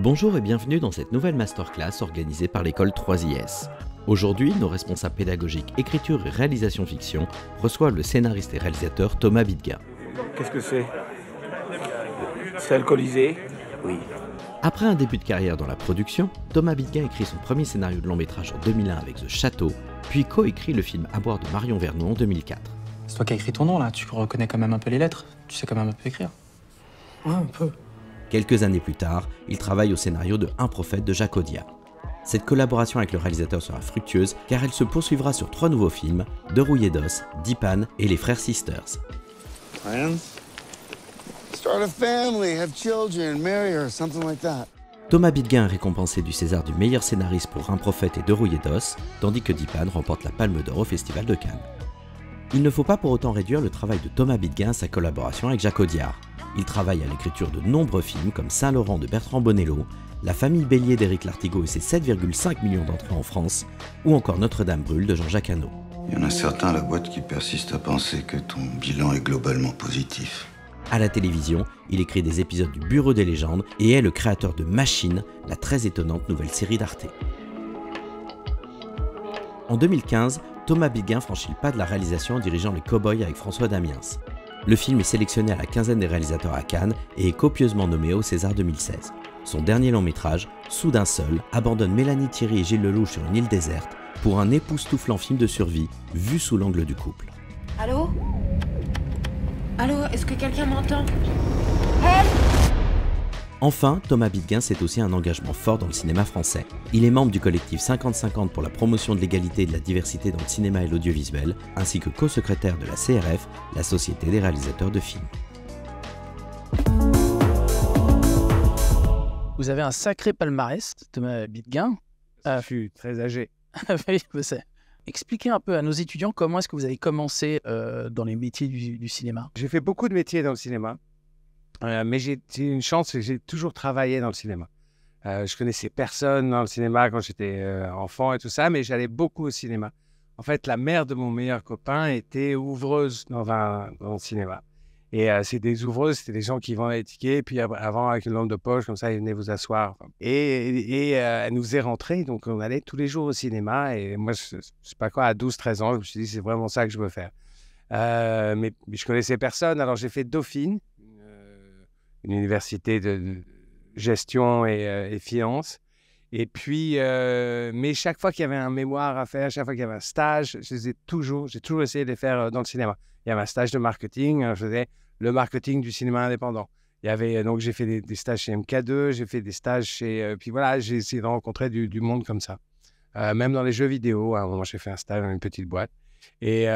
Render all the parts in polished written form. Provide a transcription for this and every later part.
Bonjour et bienvenue dans cette nouvelle masterclass organisée par l'école 3IS. Aujourd'hui, nos responsables pédagogiques écriture et réalisation fiction reçoivent le scénariste et réalisateur Thomas Bidguin. Qu'est-ce que c'est? C'est alcoolisé? Oui. Après un début de carrière dans la production, Thomas Bidguin écrit son premier scénario de long métrage en 2001 avec The Château, puis coécrit le film À boire de Marion Vernon en 2004. C'est toi qui as écrit ton nom là, tu reconnais quand même un peu les lettres, tu sais quand même un peu écrire. Ouais, un peu. Quelques années plus tard, il travaille au scénario de Un prophète de Jacques Audiard. Cette collaboration avec le réalisateur sera fructueuse car elle se poursuivra sur 3 nouveaux films, De rouillé d'os, Dipan et Les Frères Sisters. Plans? Start a family, have children, marry her, something like that. Thomas Bidguin est récompensé du César du meilleur scénariste pour Un prophète et De rouillé d'os, tandis que Dipan remporte la Palme d'Or au Festival de Cannes. Il ne faut pas pour autant réduire le travail de Thomas Bidguin à sa collaboration avec Jacques Audiard. Il travaille à l'écriture de nombreux films comme Saint-Laurent de Bertrand Bonello, La famille Bélier d'Éric Lartigot et ses 7,5 millions d'entrées en France, ou encore Notre-Dame brûle de Jean-Jacques Hano. Il y en a certains à la boîte qui persistent à penser que ton bilan est globalement positif. À la télévision, il écrit des épisodes du Bureau des légendes et est le créateur de Machine, la très étonnante nouvelle série d'Arte. En 2015, Thomas Bidguin franchit le pas de la réalisation en dirigeant Les Cow-Boys avec François Damiens. Le film est sélectionné à la quinzaine des réalisateurs à Cannes et est copieusement nommé au César 2016. Son dernier long métrage, Soudain seul, abandonne Mélanie Thierry et Gilles Lelouch sur une île déserte pour un époustouflant film de survie vu sous l'angle du couple. Allô? Allô, est-ce que quelqu'un m'entend? Help! Enfin, Thomas Bidguin, c'est aussi un engagement fort dans le cinéma français. Il est membre du collectif 50-50 pour la promotion de l'égalité et de la diversité dans le cinéma et l'audiovisuel, ainsi que co-secrétaire de la CRF, la Société des réalisateurs de films. Vous avez un sacré palmarès, Thomas Bidguin. Je suis très âgé. Oui, je sais. Expliquez un peu à nos étudiants comment est-ce que vous avez commencé dans les métiers du cinéma. J'ai fait beaucoup de métiers dans le cinéma, mais j'ai une chance, c'est que j'ai toujours travaillé dans le cinéma. Je connaissais personne dans le cinéma quand j'étais enfant et tout ça, mais j'allais beaucoup au cinéma. En fait, la mère de mon meilleur copain était ouvreuse dans le cinéma. Et c'est des ouvreuses, c'était des gens qui vendaient les tickets, puis avant, avec une lampe de poche, comme ça, ils venaient vous asseoir. Et elle nous faisait rentrer, donc on allait tous les jours au cinéma. Et moi, je sais pas quoi, à 12-13 ans, je me suis dit, c'est vraiment ça que je veux faire. Mais je connaissais personne, alors j'ai fait Dauphine, une université de gestion et finance. Et puis, mais chaque fois qu'il y avait un mémoire à faire, chaque fois qu'il y avait un stage, j'ai toujours essayé de les faire dans le cinéma. Il y avait un stage de marketing, je faisais le marketing du cinéma indépendant. Il y avait, donc j'ai fait des stages chez MK2, j'ai fait des stages chez... puis voilà, j'ai essayé de rencontrer du monde comme ça. Même dans les jeux vidéo, à un moment, j'ai fait un stage dans une petite boîte. Et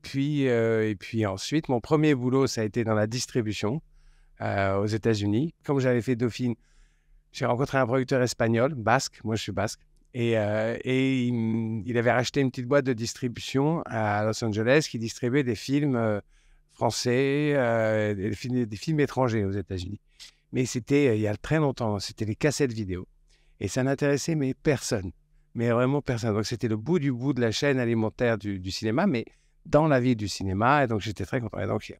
puis ensuite, mon premier boulot, ça a été dans la distribution aux États-Unis. Comme j'avais fait Dauphine, j'ai rencontré un producteur espagnol, basque, moi je suis basque, et il avait racheté une petite boîte de distribution à Los Angeles qui distribuait des films français, des films étrangers aux États-Unis. Mais c'était il y a très longtemps, c'était les cassettes vidéo. Et ça n'intéressait mais personne. Mais vraiment personne. Donc, c'était le bout du bout de la chaîne alimentaire du cinéma, mais dans la vie du cinéma. Et donc, j'étais très content. Et donc,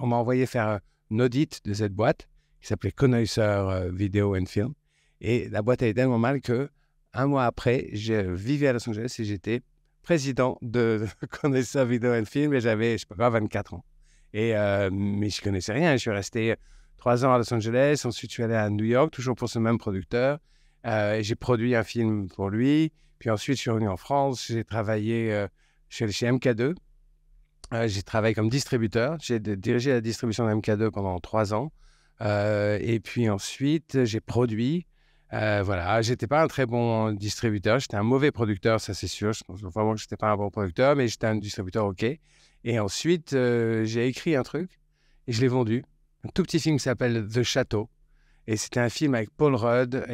on m'a envoyé faire un audit de cette boîte qui s'appelait Connoisseur Video and Film. Et la boîte allait tellement mal que un mois après, je vivais à Los Angeles et j'étais président de Connoisseur Video and Film et j'avais, je sais pas, 24 ans. Mais je connaissais rien. Je suis resté 3 ans à Los Angeles. Ensuite, je suis allé à New York, toujours pour ce même producteur. J'ai produit un film pour lui. Puis ensuite, je suis revenu en France. J'ai travaillé chez MK2. J'ai travaillé comme distributeur. J'ai dirigé la distribution de MK2 pendant 3 ans. Et puis ensuite, j'ai produit. Voilà, j'étais pas un très bon distributeur. J'étais un mauvais producteur, ça c'est sûr. Je pense vraiment que j'étais pas un bon producteur, mais j'étais un distributeur OK. Et ensuite, j'ai écrit un truc et je l'ai vendu. Un tout petit film qui s'appelle The Château. Et c'était un film avec Paul Rudd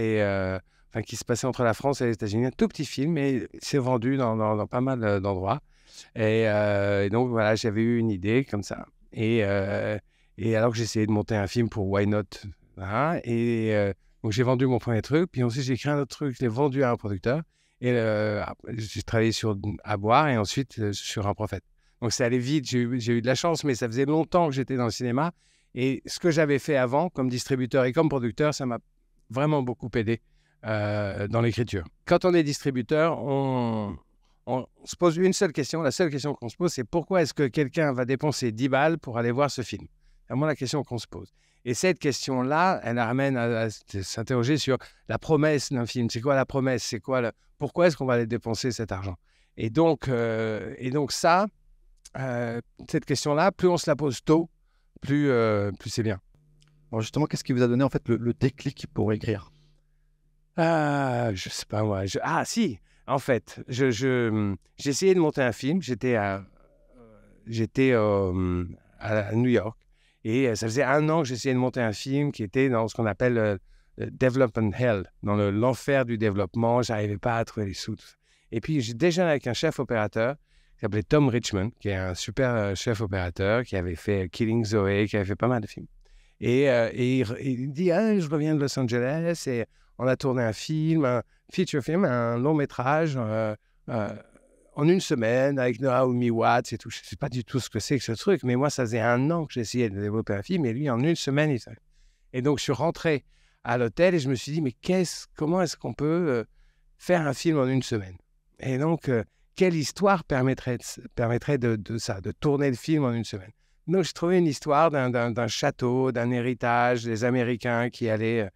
qui se passait entre la France et les États-Unis. Un tout petit film, mais c'est vendu dans pas mal d'endroits. Et donc, voilà, j'avais eu une idée comme ça. Et alors que j'essayais de monter un film pour Why Not. Hein, donc, j'ai vendu mon premier truc. Puis ensuite, j'ai écrit un autre truc. Je l'ai vendu à un producteur. Et j'ai travaillé sur À boire et ensuite sur Un prophète. Donc, c'est allé vite. J'ai eu de la chance, mais ça faisait longtemps que j'étais dans le cinéma. Et ce que j'avais fait avant, comme distributeur et comme producteur, ça m'a vraiment beaucoup aidé dans l'écriture. Quand on est distributeur, on se pose une seule question. La seule question qu'on se pose, c'est pourquoi est-ce que quelqu'un va dépenser 10 balles pour aller voir ce film? C'est vraiment la question qu'on se pose. Et cette question-là, elle amène à s'interroger sur la promesse d'un film. C'est quoi la promesse? C'est quoi pourquoi est-ce qu'on va aller dépenser cet argent? Et donc ça, cette question-là, plus on se la pose tôt, plus c'est bien. Alors justement, qu'est-ce qui vous a donné en fait le déclic pour écrire? Je sais pas moi. Si, en fait, j'ai essayé de monter un film. J'étais à New York et ça faisait 1 an que j'essayais de monter un film qui était dans ce qu'on appelle Development Hell, dans l'enfer du développement. J'arrivais pas à trouver les sous. Tout ça. Et puis j'ai déjeuné avec un chef opérateur qui s'appelait Tom Richmond, qui est un super chef opérateur qui avait fait Killing Zoe, qui avait fait pas mal de films. Et il dit je reviens de Los Angeles et on a tourné un film, un feature film, un long métrage en 1 semaine avec Naomi Watts et tout. Je ne sais pas du tout ce que c'est que ce truc, mais moi, ça faisait 1 an que j'essayais de développer un film et lui, en 1 semaine, il savait. Et donc, je suis rentré à l'hôtel et je me suis dit, mais comment est-ce qu'on peut faire un film en 1 semaine? Et donc, quelle histoire permettrait de ça, de tourner le film en 1 semaine? Donc, j'ai trouvé une histoire d'un château, d'un héritage des Américains qui allaient...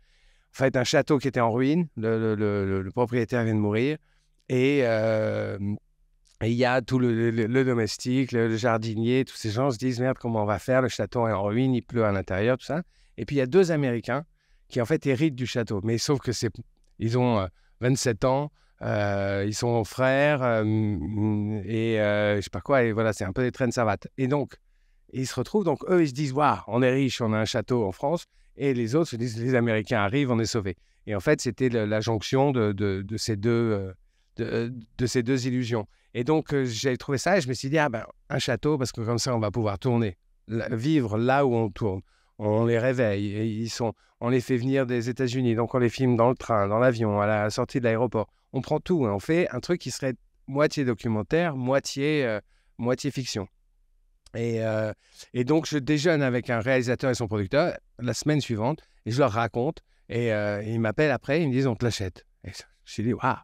En fait, un château qui était en ruine, le propriétaire vient de mourir, et il y a tout le domestique, le jardinier, tous ces gens se disent « Merde, comment on va faire? Le château est en ruine, il pleut à l'intérieur, tout ça. » Et puis, il y a 2 Américains qui, en fait, héritent du château. Mais sauf que ils ont 27 ans, ils sont frères, et je sais pas quoi, et voilà, c'est un peu des traînes savates. Et donc, ils se retrouvent, donc eux, ils se disent « Waouh, on est riche, on a un château en France. » Et les autres se disent, les Américains arrivent, on est sauvés. Et en fait, c'était la jonction de ces deux illusions. Et donc, j'ai trouvé ça et je me suis dit, un château, parce que comme ça, on va pouvoir tourner, vivre là où on tourne. On les réveille, et on les fait venir des États-Unis, donc on les filme dans le train, dans l'avion, à la sortie de l'aéroport. On prend tout, on fait un truc qui serait moitié documentaire, moitié fiction. Et donc, je déjeune avec un réalisateur et son producteur la semaine suivante et je leur raconte. Et ils m'appellent après, ils me disent on te l'achète. Et je me suis dit waouh!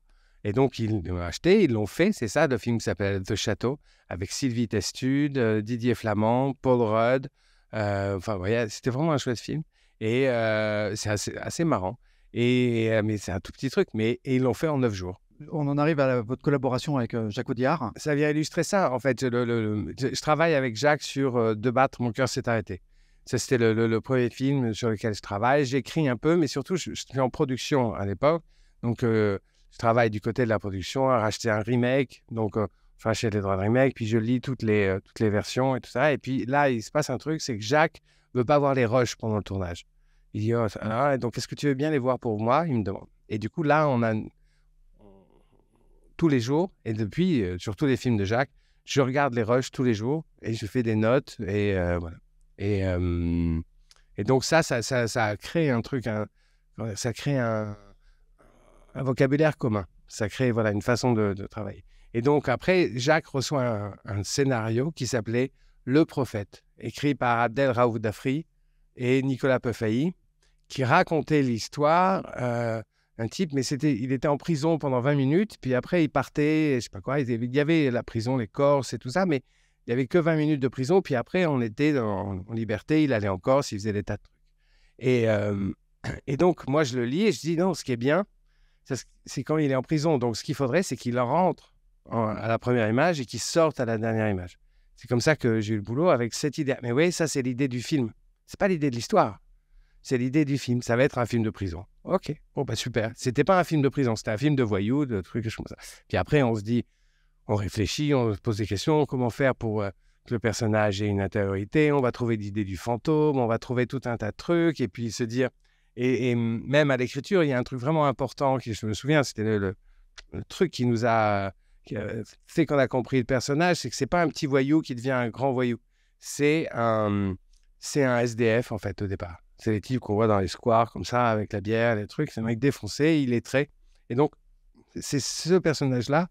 Et donc, ils l'ont acheté, ils l'ont fait. C'est ça, le film qui s'appelle The Château, avec Sylvie Testude, Didier Flamand, Paul Rudd. Enfin, voyez, c'était vraiment un chouette film. Et c'est assez marrant. Mais c'est un tout petit truc. Et ils l'ont fait en 9 jours. On en arrive à votre collaboration avec Jacques Audiard. Ça vient illustrer ça, en fait. Je travaille avec Jacques sur De battre, mon cœur s'est arrêté. Ça, c'était le premier film sur lequel je travaille. J'écris un peu, mais surtout, je suis en production à l'époque. Donc, je travaille du côté de la production, à racheter un remake. Donc, je rachète les droits de remake, puis je lis toutes les versions et tout ça. Et puis là, il se passe un truc, c'est que Jacques ne veut pas voir les rushs pendant le tournage. Il dit, donc, est-ce que tu veux bien les voir pour moi? Il me demande. Et du coup, là, on a... tous les jours, et depuis, sur tous les films de Jacques, je regarde les rushs tous les jours et je fais des notes et voilà. Et donc ça crée un truc, ça crée un vocabulaire commun. Ça crée une façon de travailler. Et donc après, Jacques reçoit un scénario qui s'appelait Le Prophète, écrit par Abdel Raouf Dafri et Nicolas Peufailly, qui racontait l'histoire... un type, mais il était en prison pendant 20 minutes, puis après il partait, je sais pas quoi, il y avait la prison, les Corses et tout ça, mais il n'y avait que 20 minutes de prison, puis après on était en liberté, il allait en Corse, il faisait des tas de trucs. Et donc moi je le lis et je dis non, ce qui est bien, c'est quand il est en prison, donc ce qu'il faudrait c'est qu'il rentre à la première image et qu'il sorte à la dernière image. C'est comme ça que j'ai eu le boulot avec cette idée. Mais oui, ça c'est l'idée du film, c'est pas l'idée de l'histoire. C'est l'idée du film. Ça va être un film de prison. Ok, bon, super. C'était pas un film de prison, c'était un film de voyous, de trucs comme ça. Puis après, on se dit, on réfléchit, on se pose des questions. Comment faire pour que le personnage ait une intériorité? On va trouver l'idée du fantôme, on va trouver tout un tas de trucs. Et puis se dire... Et même à l'écriture, il y a un truc vraiment important qui, je me souviens, c'était le truc qui nous a fait qu'on a compris le personnage, c'est que c'est pas un petit voyou qui devient un grand voyou. C'est un SDF, en fait, au départ. C'est les types qu'on voit dans les squares, comme ça, avec la bière, les trucs. C'est un mec défoncé, il est très... Et donc, c'est ce personnage-là,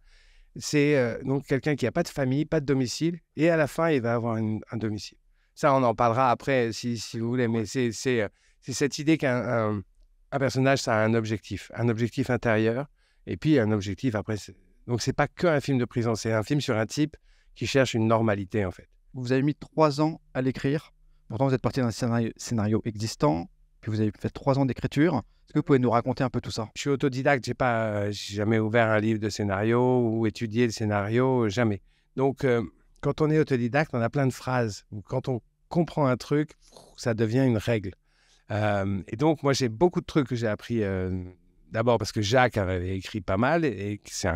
c'est donc quelqu'un qui n'a pas de famille, pas de domicile, et à la fin, il va avoir un domicile. Ça, on en parlera après, si vous voulez. Mais c'est cette idée un personnage, ça a un objectif intérieur, et puis un objectif après. Donc, c'est pas qu'un film de prison, c'est un film sur un type qui cherche une normalité, en fait. Vous avez mis 3 ans à l'écrire. Pourtant, vous êtes parti d'un scénario existant. Puis vous avez fait 3 ans d'écriture. Est-ce que vous pouvez nous raconter un peu tout ça? Je suis autodidacte, j'ai jamais ouvert un livre de scénario ou étudié le scénario, jamais. Donc, quand on est autodidacte, on a plein de phrases. Quand on comprend un truc, ça devient une règle. Et donc, moi, j'ai beaucoup de trucs que j'ai appris. D'abord parce que Jacques avait écrit pas mal et c'est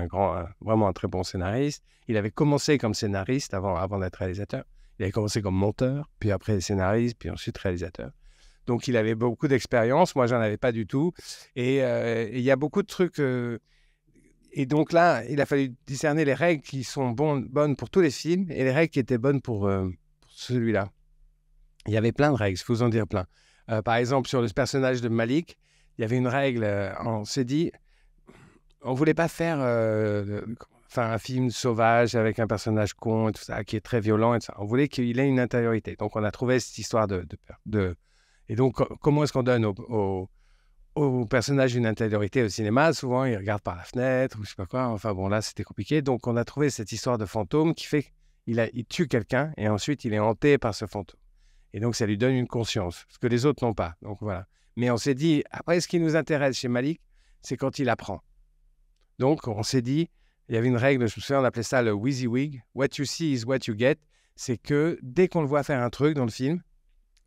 vraiment un très bon scénariste. Il avait commencé comme scénariste avant d'être réalisateur. Il avait commencé comme monteur, puis après scénariste, puis ensuite réalisateur. Donc, il avait beaucoup d'expérience. Moi, j'en avais pas du tout. Et il y a beaucoup de trucs. Et donc là, il a fallu discerner les règles qui sont bonnes pour tous les films et les règles qui étaient bonnes pour celui-là. Il y avait plein de règles, il faut vous en dire plein. Par exemple, sur le personnage de Malik, il y avait une règle. On s'est dit, on voulait pas faire un film sauvage avec un personnage con et tout ça, qui est très violent et tout ça. On voulait qu'il ait une intériorité. Donc, on a trouvé cette histoire de peur. Et donc, comment est-ce qu'on donne au personnage une intériorité au cinéma? Souvent, il regarde par la fenêtre ou je sais pas quoi. Enfin bon, là, c'était compliqué. Donc, on a trouvé cette histoire de fantôme qui fait qu'il tue quelqu'un et ensuite, il est hanté par ce fantôme. Et donc, ça lui donne une conscience, ce que les autres n'ont pas. Donc, voilà. Mais on s'est dit, après, ce qui nous intéresse chez Malik, c'est quand il apprend. Donc, on s'est dit, il y avait une règle, je me souviens, on appelait ça le WYSIWYG. What you see is what you get. C'est que dès qu'on le voit faire un truc dans le film,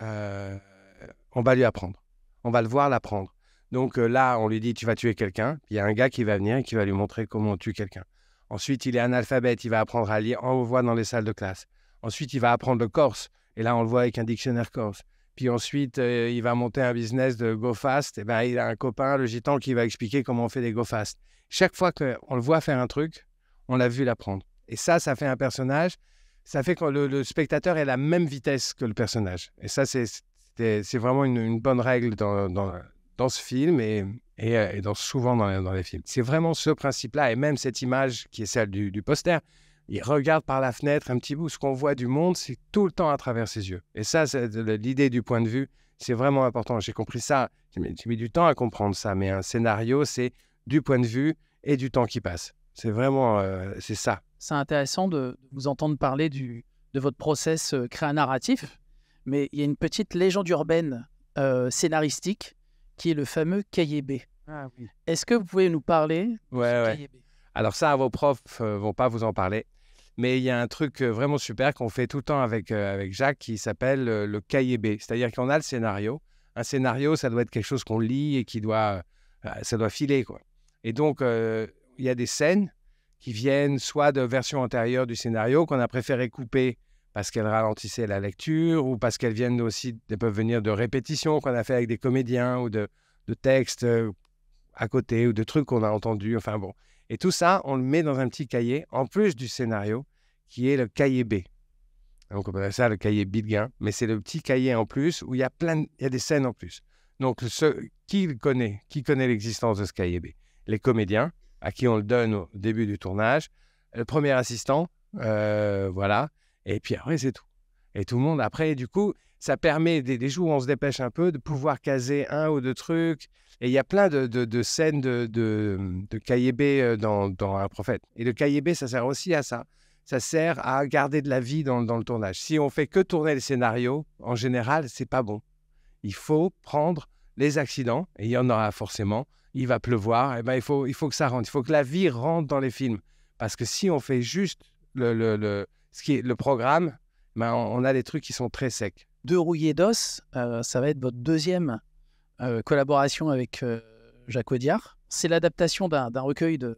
on va lui apprendre. On va le voir l'apprendre. Donc là, on lui dit, tu vas tuer quelqu'un. Il y a un gars qui va venir et qui va lui montrer comment on tue quelqu'un. Ensuite, il est analphabète, il va apprendre à lire. On le voit dans les salles de classe. Ensuite, il va apprendre le corse. Et là, on le voit avec un dictionnaire corse. Puis ensuite, il va monter un business de go fast. Et ben, il a un copain, le gitan, qui va expliquer comment on fait des go fast. Chaque fois qu'on le voit faire un truc, on l'a vu l'apprendre. Et ça fait un personnage. Ça fait que le spectateur est à la même vitesse que le personnage. Et ça, c'est vraiment une bonne règle dans ce film et souvent dans les films. C'est vraiment ce principe-là. Et même cette image qui est celle du poster, il regarde par la fenêtre un petit bout. Ce qu'on voit du monde, c'est tout le temps à travers ses yeux. Et ça, c'est l'idée du point de vue. C'est vraiment important. J'ai compris ça. J'ai mis du temps à comprendre ça. Mais un scénario, c'est du point de vue et du temps qui passe. C'est vraiment... c'est ça. C'est intéressant de vous entendre parler de votre process créa-narratif. Mais il y a une petite légende urbaine scénaristique qui est le fameux cahier B. Ah, oui. Est-ce que vous pouvez nous parler de ce cahier B? Alors ça, vos profs vont pas vous en parler. Mais il y a un truc vraiment super qu'on fait tout le temps avec Jacques qui s'appelle le cahier B. C'est-à-dire qu'on a le scénario. Un scénario, ça doit être quelque chose qu'on lit et ça doit filer, quoi. Et donc, il y a des scènes qui viennent soit de versions antérieures du scénario qu'on a préféré couper parce qu'elles ralentissaient la lecture ou parce qu'elles peuvent venir de répétitions qu'on a fait avec des comédiens ou de textes à côté ou de trucs qu'on a entendus. Enfin bon. Et tout ça, on le met dans un petit cahier, en plus du scénario, qui est le cahier B. Donc, on appelle ça le cahier Bidguin, mais c'est le petit cahier en plus où il y a des scènes en plus. Donc, qui connaît l'existence de ce cahier B? Les comédiens, à qui on le donne au début du tournage, le premier assistant, voilà, et puis après, c'est tout. Et tout le monde, après, du coup, ça permet, des jours où on se dépêche un peu, de pouvoir caser un ou deux trucs. Et il y a plein de scènes de cahier B dans Un prophète. Et le cahier B, ça sert aussi à ça. Ça sert à garder de la vie dans le tournage. Si on fait que tourner les scénarios, en général, c'est pas bon. Il faut prendre les accidents, et il y en aura forcément. Il va pleuvoir, et ben il faut que ça rentre. Il faut que la vie rentre dans les films. Parce que si on fait juste ce qui est le programme, ben on a des trucs qui sont très secs. De Rouillé d'os, ça va être votre deuxième collaboration avec Jacques Audiard. C'est l'adaptation d'un recueil de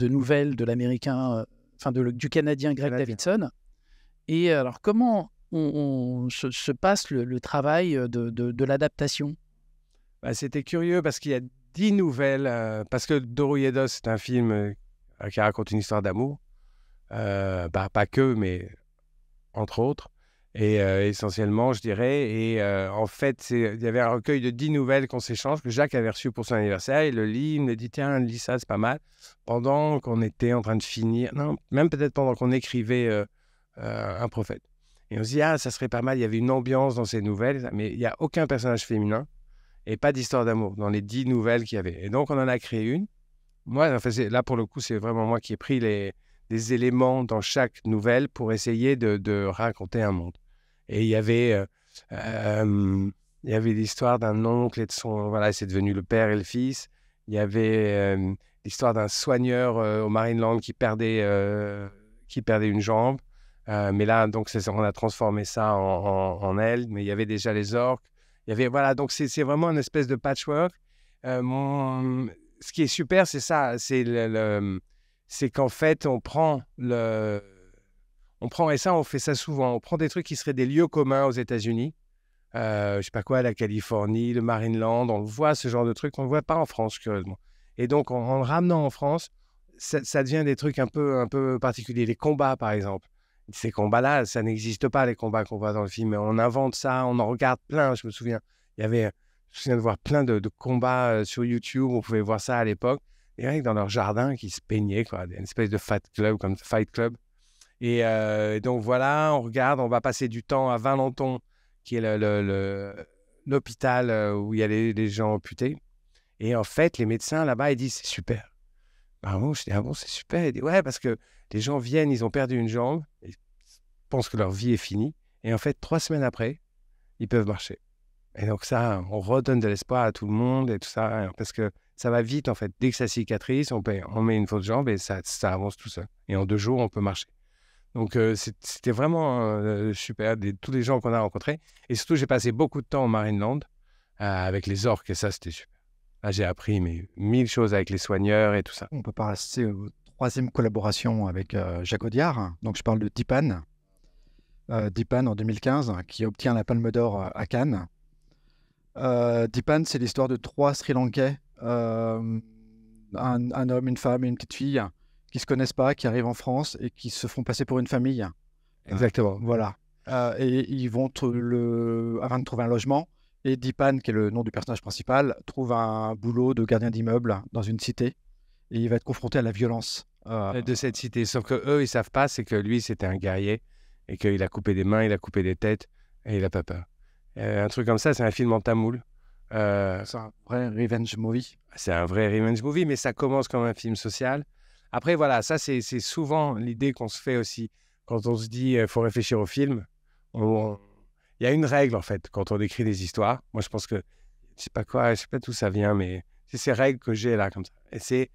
nouvelles de l'américain, du Canadien Greg Davidson. Et alors, comment se passe le travail de l'adaptation? C'était curieux parce qu'il y a 10 nouvelles. Parce que De Rouillé d'os, c'est un film qui raconte une histoire d'amour. Pas que, mais entre autres. Et essentiellement, je dirais. Et en fait, il y avait un recueil de 10 nouvelles qu'on s'échange, que Jacques avait reçu pour son anniversaire. Il le lit, il me dit, tiens, lis ça, c'est pas mal. Pendant qu'on était en train de finir, non, même peut-être pendant qu'on écrivait Un prophète. Et on se dit, ah, ça serait pas mal, il y avait une ambiance dans ces nouvelles, mais il n'y a aucun personnage féminin et pas d'histoire d'amour dans les 10 nouvelles qu'il y avait. Et donc, on en a créé une. Moi, enfin, là, pour le coup, c'est vraiment moi qui ai pris les éléments dans chaque nouvelle pour essayer de raconter un monde. Et il y avait l'histoire d'un oncle et de son... Voilà, c'est devenu le père et le fils. Il y avait l'histoire d'un soigneur au Marineland qui perdait une jambe. Mais là, donc, on a transformé ça en elle. Mais il y avait déjà les orques. Il y avait, voilà, donc c'est vraiment une espèce de patchwork. Ce qui est super, c'est ça. C'est qu'en fait, on prend, et ça, on fait ça souvent. On prend des trucs qui seraient des lieux communs aux États-Unis. Je sais pas quoi, la Californie, le Marineland. On le voit, ce genre de trucs. On ne le voit pas en France, curieusement. Et donc, en le ramenant en France, ça devient des trucs un peu particuliers. Les combats, par exemple. Ces combats-là, ça n'existe pas, les combats qu'on voit dans le film. On invente ça, on en regarde plein. Je me souviens, je me souviens de voir plein de combats sur YouTube. On pouvait voir ça à l'époque. Les mecs dans leur jardin qui se peignaient, quoi. Une espèce de Fight Club. Et donc voilà, on regarde, on va passer du temps à Valenton, qui est l'hôpital où il y a les gens amputés. Et en fait, les médecins là-bas, ils disent, c'est super. Ah bon, je dis, ah bon, c'est super. Il dit, ouais, parce que les gens viennent, ils ont perdu une jambe, ils pensent que leur vie est finie. Et en fait, 3 semaines après, ils peuvent marcher. Et donc ça, on redonne de l'espoir à tout le monde et tout ça, parce que ça va vite, en fait. Dès que ça cicatrise, on met une fausse jambe et ça avance tout seul. Et en 2 jours, on peut marcher. Donc, c'était vraiment super, tous les gens qu'on a rencontrés. Et surtout, j'ai passé beaucoup de temps au Marineland avec les orques, et ça, c'était super. Là, j'ai appris 1000 choses avec les soigneurs et tout ça. On peut passer aux 3e collaboration avec Jacques Audiard. Donc, je parle de Dipan. Dipan en 2015, qui obtient la Palme d'Or à Cannes. Dipan, c'est l'histoire de 3 Sri Lankais, un homme, une femme et une petite fille, qui ne se connaissent pas, qui arrivent en France et qui se font passer pour une famille. Exactement. Voilà. Et ils vont afin de trouver un logement. Et Dipan, qui est le nom du personnage principal, trouve un boulot de gardien d'immeuble dans une cité. Et il va être confronté à la violence de cette cité. Sauf qu'eux, ils ne savent pas, c'est que lui, c'était un guerrier et qu'il a coupé des mains, il a coupé des têtes et il n'a pas peur. Un truc comme ça, c'est un film en tamoul. C'est un vrai revenge movie. C'est un vrai revenge movie, mais ça commence comme un film social. Après, voilà, ça, c'est souvent l'idée qu'on se fait aussi quand on se dit faut réfléchir au film. Il y a une règle, en fait, quand on écrit des histoires. Moi, je pense que, je sais pas d'où ça vient, mais c'est ces règles que j'ai là, comme ça. Et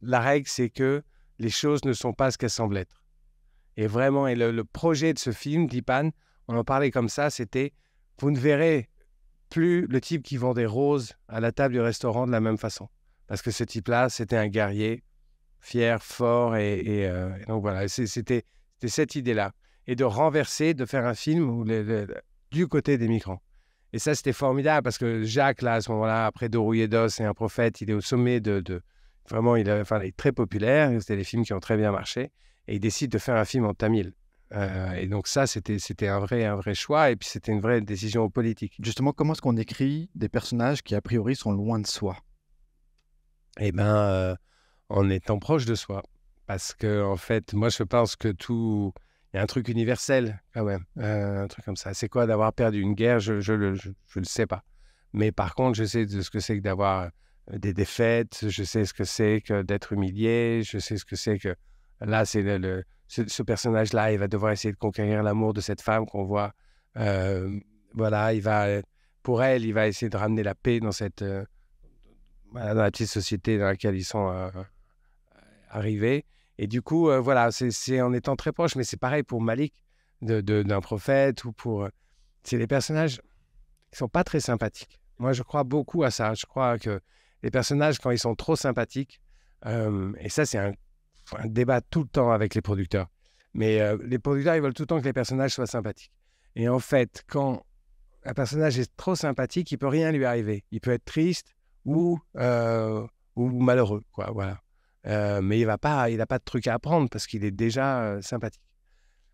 la règle, c'est que les choses ne sont pas ce qu'elles semblent être. Et vraiment, le projet de ce film, Dipan, on en parlait comme ça, c'était, vous ne verrez plus le type qui vend des roses à la table du restaurant de la même façon. Parce que ce type-là, c'était un guerrier, fier, fort, et donc voilà, c'était cette idée-là. Et de renverser, de faire un film du côté des migrants. Et ça, c'était formidable parce que Jacques, là, à ce moment-là, après De Rouillé d'Os et Un prophète, il est au sommet vraiment, il est très populaire. C'était des films qui ont très bien marché. Et il décide de faire un film en tamil. Et donc ça, c'était un vrai choix. Et puis, c'était une vraie décision politique. Justement, comment est-ce qu'on écrit des personnages qui, a priori, sont loin de soi? Eh bien, en étant proche de soi. Parce que, en fait, moi, je pense que il y a un truc universel, quand même, un truc comme ça. C'est quoi d'avoir perdu une guerre? Je le sais pas. Mais par contre, je sais ce que c'est que d'avoir des défaites. Je sais ce que c'est que d'être humilié. Je sais ce que c'est que... Là, c'est ce personnage-là, il va devoir essayer de conquérir l'amour de cette femme qu'on voit. Voilà, pour elle, il va essayer de ramener la paix dans dans la petite société dans laquelle ils sont arrivés. Et du coup, voilà, c'est en étant très proche, mais c'est pareil pour Malik, d'un prophète, ou c'est des personnages qui ne sont pas très sympathiques. Moi, je crois beaucoup à ça. Je crois que les personnages, quand ils sont trop sympathiques, et ça, c'est un débat tout le temps avec les producteurs, mais les producteurs, ils veulent tout le temps que les personnages soient sympathiques. Et en fait, quand un personnage est trop sympathique, il ne peut rien lui arriver. Il peut être triste ou malheureux, quoi, voilà. Mais il n'a pas de truc à apprendre parce qu'il est déjà sympathique.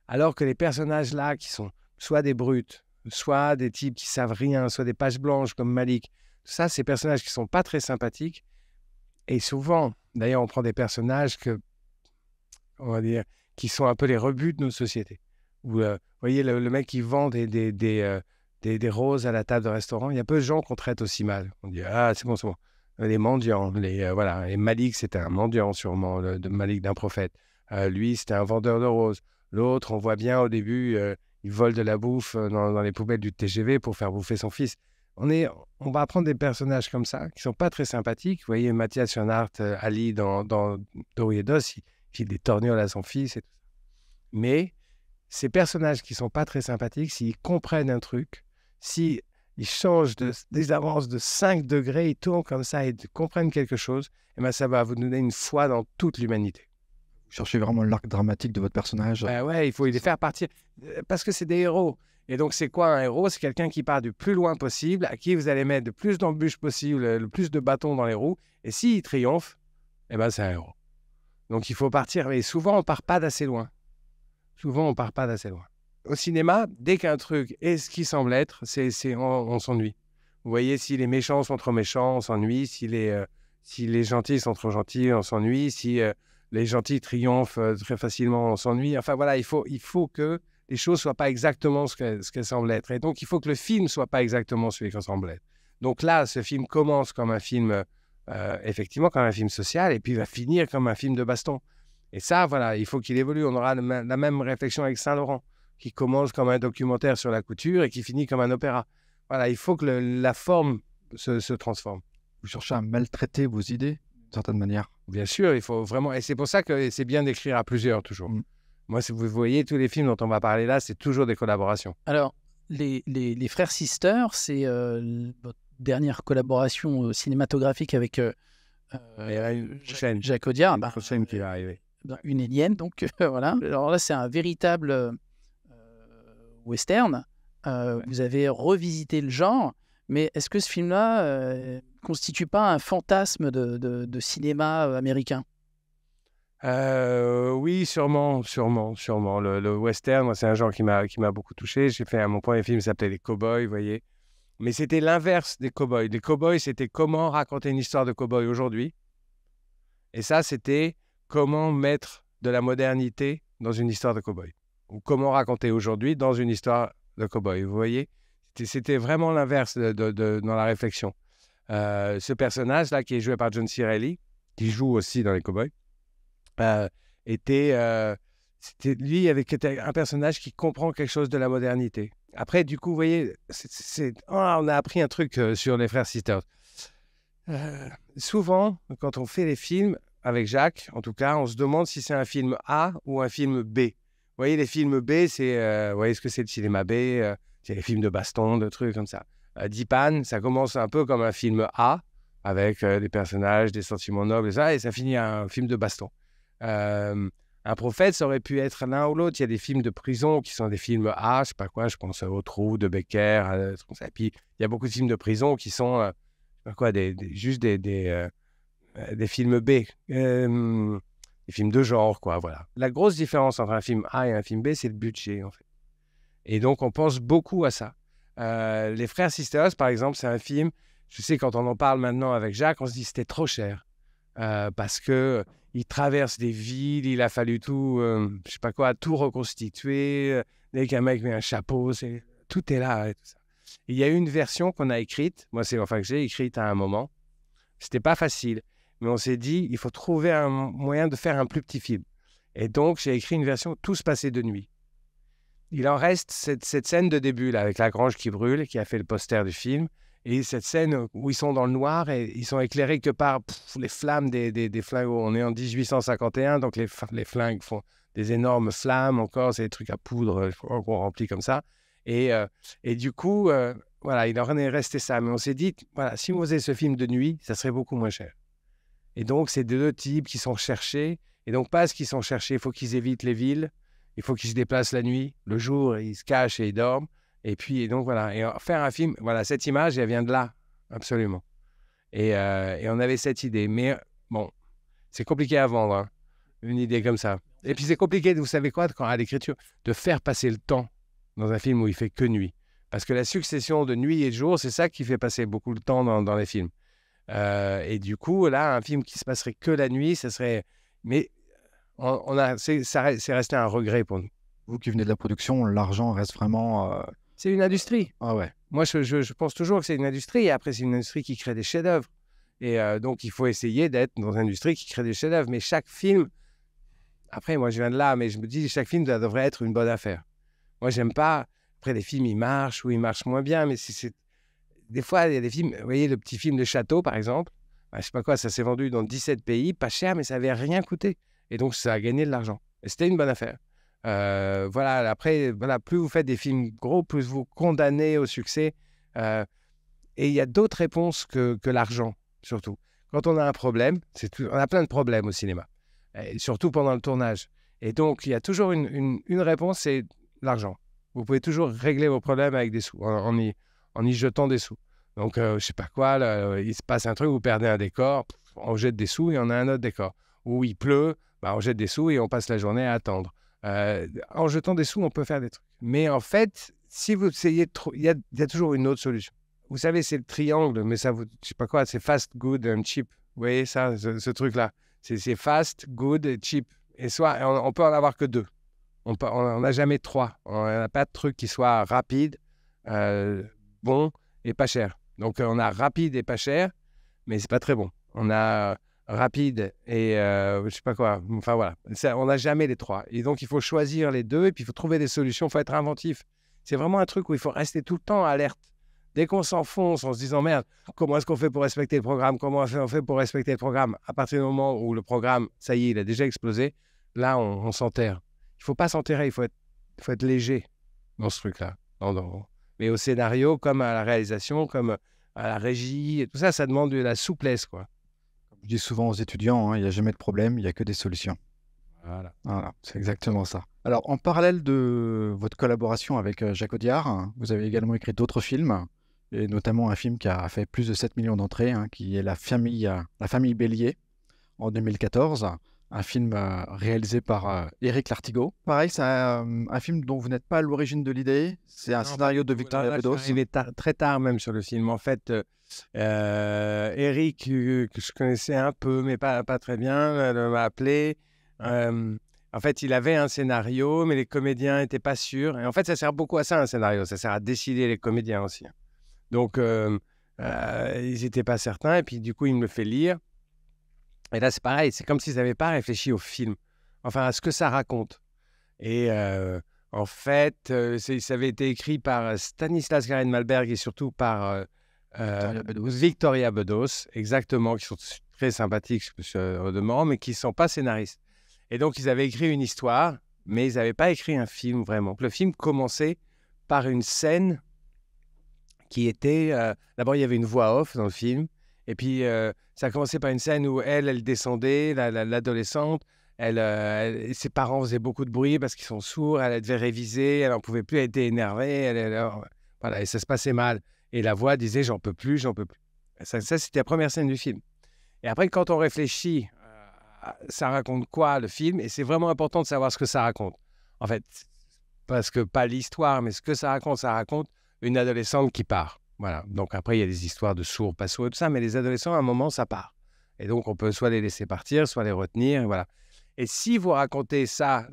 Alors que les personnages là, qui sont soit des brutes, soit des types qui savent rien, soit des pages blanches comme Malik, ça, ces personnages qui ne sont pas très sympathiques. Et souvent, d'ailleurs, on prend des personnages on va dire, qui sont un peu les rebuts de nos sociétés, Ou, vous voyez, le mec qui vend des roses à la table de restaurant, il y a peu de gens qu'on traite aussi mal. On dit, ah, c'est bon, c'est bon. Les mendiants, voilà. Et Malik, c'était un mendiant sûrement, de Malik d'un prophète. Lui, c'était un vendeur de roses. L'autre, on voit bien au début, il vole de la bouffe dans les poubelles du TGV pour faire bouffer son fils. On va prendre des personnages comme ça, qui sont pas très sympathiques. Vous voyez, Mathias Schoenaert, Ali, dans Dorohedros, il file des torgnoles à son fils et tout ça. Mais ces personnages qui sont pas très sympathiques, s'ils comprennent un truc, s'ils changent des avances de 5 degrés, ils tournent comme ça et comprennent quelque chose, et ben ça va vous donner une foi dans toute l'humanité. Vous cherchez vraiment l'arc dramatique de votre personnage. Ouais, il faut les faire partir, parce que c'est des héros. Et donc, c'est quoi un héros? C'est quelqu'un qui part du plus loin possible, à qui vous allez mettre le plus d'embûches possible, le plus de bâtons dans les roues. Et s'il triomphe, eh ben, c'est un héros. Donc, il faut partir. Et souvent, on part pas d'assez loin. Au cinéma, dès qu'un truc est ce qui semble être, on s'ennuie. Vous voyez, si les méchants sont trop méchants, on s'ennuie. Si les gentils sont trop gentils, on s'ennuie. Si les gentils triomphent très facilement, on s'ennuie. Enfin, voilà, il faut que les choses ne soient pas exactement ce qu'elles semblent être. Et donc, il faut que le film ne soit pas exactement celui qu'on semble être. Donc là, ce film commence comme un film, effectivement, comme un film social, et puis il va finir comme un film de baston. Et ça, voilà, il faut qu'il évolue. On aura la même réflexion avec Saint-Laurent, qui commence comme un documentaire sur la couture et qui finit comme un opéra. Voilà, il faut que la forme se transforme. Vous cherchez à maltraiter vos idées, d'une certaine manière. Bien sûr, il faut vraiment... Et c'est pour ça que c'est bien d'écrire à plusieurs, toujours. Moi, si vous voyez, tous les films dont on va parler là, c'est toujours des collaborations. Alors, les Frères Sisters, c'est votre dernière collaboration cinématographique avec Jacques Audiard. Une prochaine qui va arriver. Une énième, donc voilà. Alors là, c'est un véritable western. Vous avez revisité le genre, mais est-ce que ce film-là constitue pas un fantasme de cinéma américain? Oui, sûrement. Le western, moi, c'est un genre qui m'a beaucoup touché. Mon premier film s'appelait Les Cowboys, vous voyez. Mais c'était l'inverse des cowboys. Les cowboys, c'était comment raconter une histoire de cowboy aujourd'hui. Et ça, c'était comment mettre de la modernité dans une histoire de cowboy. Ou comment raconter aujourd'hui dans une histoire de cowboy, vous voyez. C'était vraiment l'inverse dans la réflexion. Ce personnage-là, qui est joué par John C. Reilly, qui joue aussi dans Les Cowboys, c'était lui était un personnage qui comprend quelque chose de la modernité. Après, du coup, vous voyez, on a appris un truc sur les Frères Sisters. Souvent, quand on fait les films, avec Jacques, en tout cas, on se demande si c'est un film A ou un film B. Vous voyez, les films B, vous voyez ce que c'est le cinéma B, c'est les films de baston, de trucs comme ça. Dipan, ça commence un peu comme un film A, avec des personnages, des sentiments nobles et ça finit un film de baston. Un prophète, ça aurait pu être l'un ou l'autre. Il y a des films de prison qui sont des films A, je sais pas quoi, je pense au Trou de Becker, comme ça. Et puis, il y a beaucoup de films de prison qui sont, je sais pas quoi, juste des films B, des films de genre, quoi, voilà. La grosse différence entre un film A et un film B, c'est le budget, en fait. Et donc, on pense beaucoup à ça. Les Frères Sisters, par exemple, c'est un film, je sais, quand on en parle maintenant avec Jacques, on se dit que c'était trop cher. Parce qu'il traverse des villes, il a fallu tout, je sais pas quoi, tout reconstituer. Dès qu'un mec met un chapeau, tout est là. Et tout ça. Et il y a eu une version qu'on a écrite, que j'ai écrite à un moment. C'était pas facile, mais on s'est dit, il faut trouver un moyen de faire un plus petit film. Et donc, j'ai écrit une version où tout se passait de nuit. Il en reste cette scène de début, là, avec la grange qui brûle, qui a fait le poster du film. Et cette scène où ils sont dans le noir et ils sont éclairés que par les flammes des flingues. On est en 1851, donc les flingues font des énormes flammes encore. C'est des trucs à poudre qu'on remplit comme ça. Et du coup, voilà, il en est resté ça. Mais on s'est dit, voilà, si on faisait ce film de nuit, ça serait beaucoup moins cher. Et donc, c'est deux types qui sont cherchés. Et donc, parce qu'ils sont cherchés, il faut qu'ils évitent les villes. Il faut qu'ils se déplacent la nuit. Le jour, ils se cachent et ils dorment. Et donc, voilà. Et faire un film, voilà, cette image, elle vient de là, absolument. Et on avait cette idée. Mais bon, c'est compliqué à vendre, hein, une idée comme ça. Et puis, c'est compliqué, vous savez quoi, à l'écriture, de faire passer le temps dans un film où il fait que nuit. Parce que la succession de nuit et de jour, c'est ça qui fait passer beaucoup de temps dans les films. Et du coup, là, un film qui se passerait que la nuit, ça serait... Mais c'est resté un regret pour nous. Vous qui venez de la production, l'argent reste vraiment... C'est une industrie. Ah ouais. Moi, je pense toujours que c'est une industrie. Et après, c'est une industrie qui crée des chefs-d'œuvre. Et donc, il faut essayer d'être dans une industrie qui crée des chefs-d'œuvre. Mais chaque film... Après, moi, je viens de là, mais je me dis, chaque film devrait être une bonne affaire. Moi, j'aime pas... Après, les films, ils marchent ou ils marchent moins bien. Mais des fois, il y a des films... Vous voyez, le petit film de Château, par exemple. Je sais pas quoi, ça s'est vendu dans 17 pays. Pas cher, mais ça avait rien coûté. Et donc, ça a gagné de l'argent. Et c'était une bonne affaire. Voilà, après, voilà, plus vous faites des films gros, plus vous condamnez au succès. Et il y a d'autres réponses que l'argent, surtout. Quand on a un problème, on a plein de problèmes au cinéma, et surtout pendant le tournage. Et donc, il y a toujours une réponse, c'est l'argent. Vous pouvez toujours régler vos problèmes avec des sous, en y jetant des sous. Donc, je sais pas quoi, là, il se passe un truc, vous perdez un décor, on jette des sous et on a un autre décor. Ou il pleut, on jette des sous et on passe la journée à attendre. En jetant des sous, on peut faire des trucs. Mais en fait, si vous essayez trop, il y a toujours une autre solution. Vous savez, c'est le triangle, mais ça, je sais pas quoi, c'est fast, good and cheap. Vous voyez ça, ce truc-là. C'est fast, good et cheap. Et soit, on peut en avoir que deux. On n'a jamais trois. On n'a pas de truc qui soit rapide, bon et pas cher. Donc, on a rapide et pas cher, mais c'est pas très bon. On a rapide et je sais pas quoi. Enfin, voilà. On n'a jamais les trois. Et donc, il faut choisir les deux et puis il faut trouver des solutions. Il faut être inventif. C'est vraiment un truc où il faut rester tout le temps alerte. Dès qu'on s'enfonce en se disant « Merde, comment est-ce qu'on fait pour respecter le programme? Comment on fait pour respecter le programme ?» À partir du moment où le programme, ça y est, il a déjà explosé, là, on s'enterre. Il ne faut pas s'enterrer, il faut être léger dans ce truc-là. Mais au scénario, comme à la réalisation, comme à la régie, et tout ça, ça demande de la souplesse, quoi. Comme je dis souvent aux étudiants, il n'y a jamais de problème, il n'y a que des solutions. Voilà, c'est exactement ça. Alors, en parallèle de votre collaboration avec Jacques Audiard, vous avez également écrit d'autres films, et notamment un film qui a fait plus de 7 millions d'entrées, qui est La famille Bélier, en 2014. Un film réalisé par Éric Lartigot. Pareil, c'est un film dont vous n'êtes pas à l'origine de l'idée. C'est un scénario de Victoria Bedos. Je suis arrivé très tard même sur le film. En fait, Éric, que je connaissais un peu, mais pas très bien, m'a appelé. En fait, il avait un scénario, mais les comédiens n'étaient pas sûrs. Et en fait, ça sert beaucoup à ça, un scénario. Ça sert à décider les comédiens aussi. Donc, ils n'étaient pas certains. Et puis, du coup, il me le fait lire. Et là, c'est pareil. C'est comme s'ils n'avaient pas réfléchi au film. Enfin, à ce que ça raconte. Et en fait, ça avait été écrit par Stanislas Garin-Malberg et surtout par Victoria Bedos, exactement, qui sont très sympathiques au demeurant, mais qui ne sont pas scénaristes. Et donc, ils avaient écrit une histoire, mais ils n'avaient pas écrit un film vraiment. Le film commençait par une scène qui était... D'abord, il y avait une voix off dans le film. Et puis, ça a commencé par une scène où elle descendait, l'adolescente. Ses parents faisaient beaucoup de bruit parce qu'ils sont sourds. Elle devait réviser. Elle n'en pouvait plus. Elle était énervée. Voilà, et ça se passait mal. Et la voix disait « j'en peux plus, j'en peux plus ». Ça, c'était la première scène du film. Et après, quand on réfléchit, ça raconte quoi le film? Et c'est vraiment important de savoir ce que ça raconte. En fait, parce que pas l'histoire, mais ce que ça raconte une adolescente qui part. Voilà. Donc après, il y a des histoires de sourds, pas sourds et tout ça, mais les adolescents, à un moment, ça part. Et donc, on peut soit les laisser partir, soit les retenir, et voilà. Et si vous racontez ça,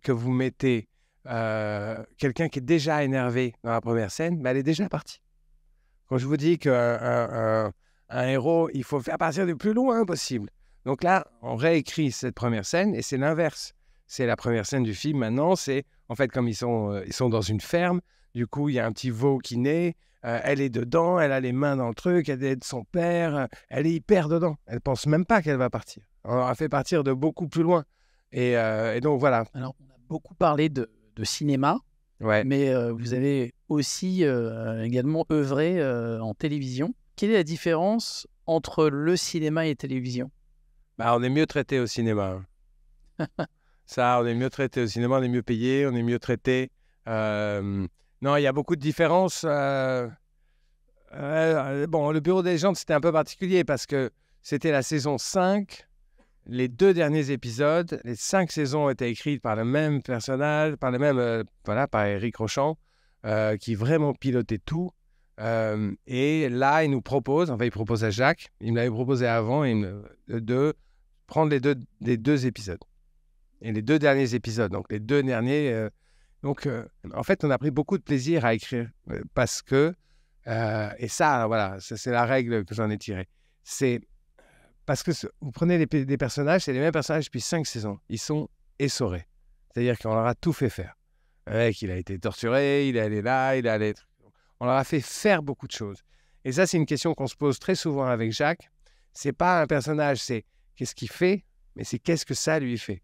que vous mettez quelqu'un qui est déjà énervé dans la première scène, elle est déjà partie. Quand je vous dis qu'un héros, il faut faire partir du plus loin possible. Donc là, on réécrit cette première scène et c'est l'inverse. C'est la première scène du film. Maintenant, c'est en fait comme ils sont dans une ferme. Du coup, il y a un petit veau qui naît. Elle est dedans, elle a les mains dans le truc, elle aide son père. Elle est hyper dedans. Elle pense même pas qu'elle va partir. On leur a fait partir de beaucoup plus loin. Et donc voilà. Alors, on a beaucoup parlé de cinéma, ouais. Mais vous avez aussi également œuvré en télévision. Quelle est la différence entre le cinéma et la télévision? On est mieux traité au cinéma. Ça, on est mieux traité au cinéma, on est mieux payé, on est mieux traité. Non, il y a beaucoup de différences. Bon, le Bureau des légendes, c'était un peu particulier parce que c'était la saison 5. Les 2 derniers épisodes, les 5 saisons ont été écrites par le même personnage, par Éric Rochant, qui vraiment pilotait tout. Et là, il propose à Jacques, il me l'avait proposé avant, de prendre les deux épisodes. Et les 2 derniers épisodes, donc les 2 derniers, Donc, en fait, on a pris beaucoup de plaisir à écrire parce que, et ça, voilà, c'est la règle que j'en ai tirée. C'est parce que vous prenez des personnages, c'est les mêmes personnages depuis 5 saisons. Ils sont essorés. C'est-à-dire qu'on leur a tout fait faire. Le mec, il a été torturé, il est allé là, il est allé... On leur a fait faire beaucoup de choses. Et ça, c'est une question qu'on se pose très souvent avec Jacques. C'est pas un personnage, c'est qu'est-ce qu'il fait, mais c'est qu'est-ce que ça lui fait.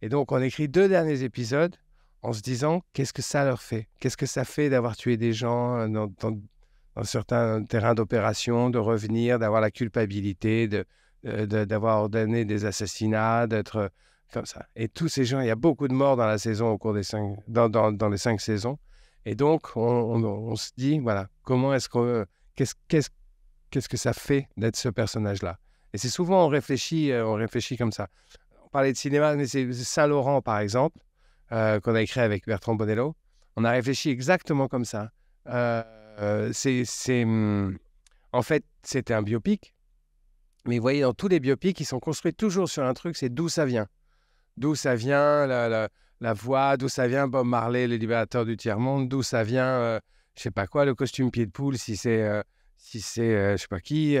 Et donc, on écrit 2 derniers épisodes en se disant qu'est-ce que ça leur fait. Qu'est-ce que ça fait d'avoir tué des gens dans certains terrains d'opération, de revenir, d'avoir la culpabilité, d'avoir ordonné des assassinats, d'être comme ça. Et tous ces gens, il y a beaucoup de morts dans la saison au cours des dans les 5 saisons. Et donc, on se dit, voilà, comment est-ce qu'on... Qu'est-ce que ça fait d'être ce personnage-là? Et c'est souvent, on réfléchit comme ça. On parlait de cinéma, mais c'est Saint-Laurent, par exemple, qu'on a écrit avec Bertrand Bonello. On a réfléchi exactement comme ça. En fait, c'était un biopic. Mais vous voyez, dans tous les biopics, ils sont construits toujours sur un truc, c'est d'où ça vient. D'où ça vient la voix, d'où ça vient Bob Marley, le libérateur du tiers-monde, d'où ça vient, je sais pas quoi, le costume pied de poule, si c'est, je sais pas qui,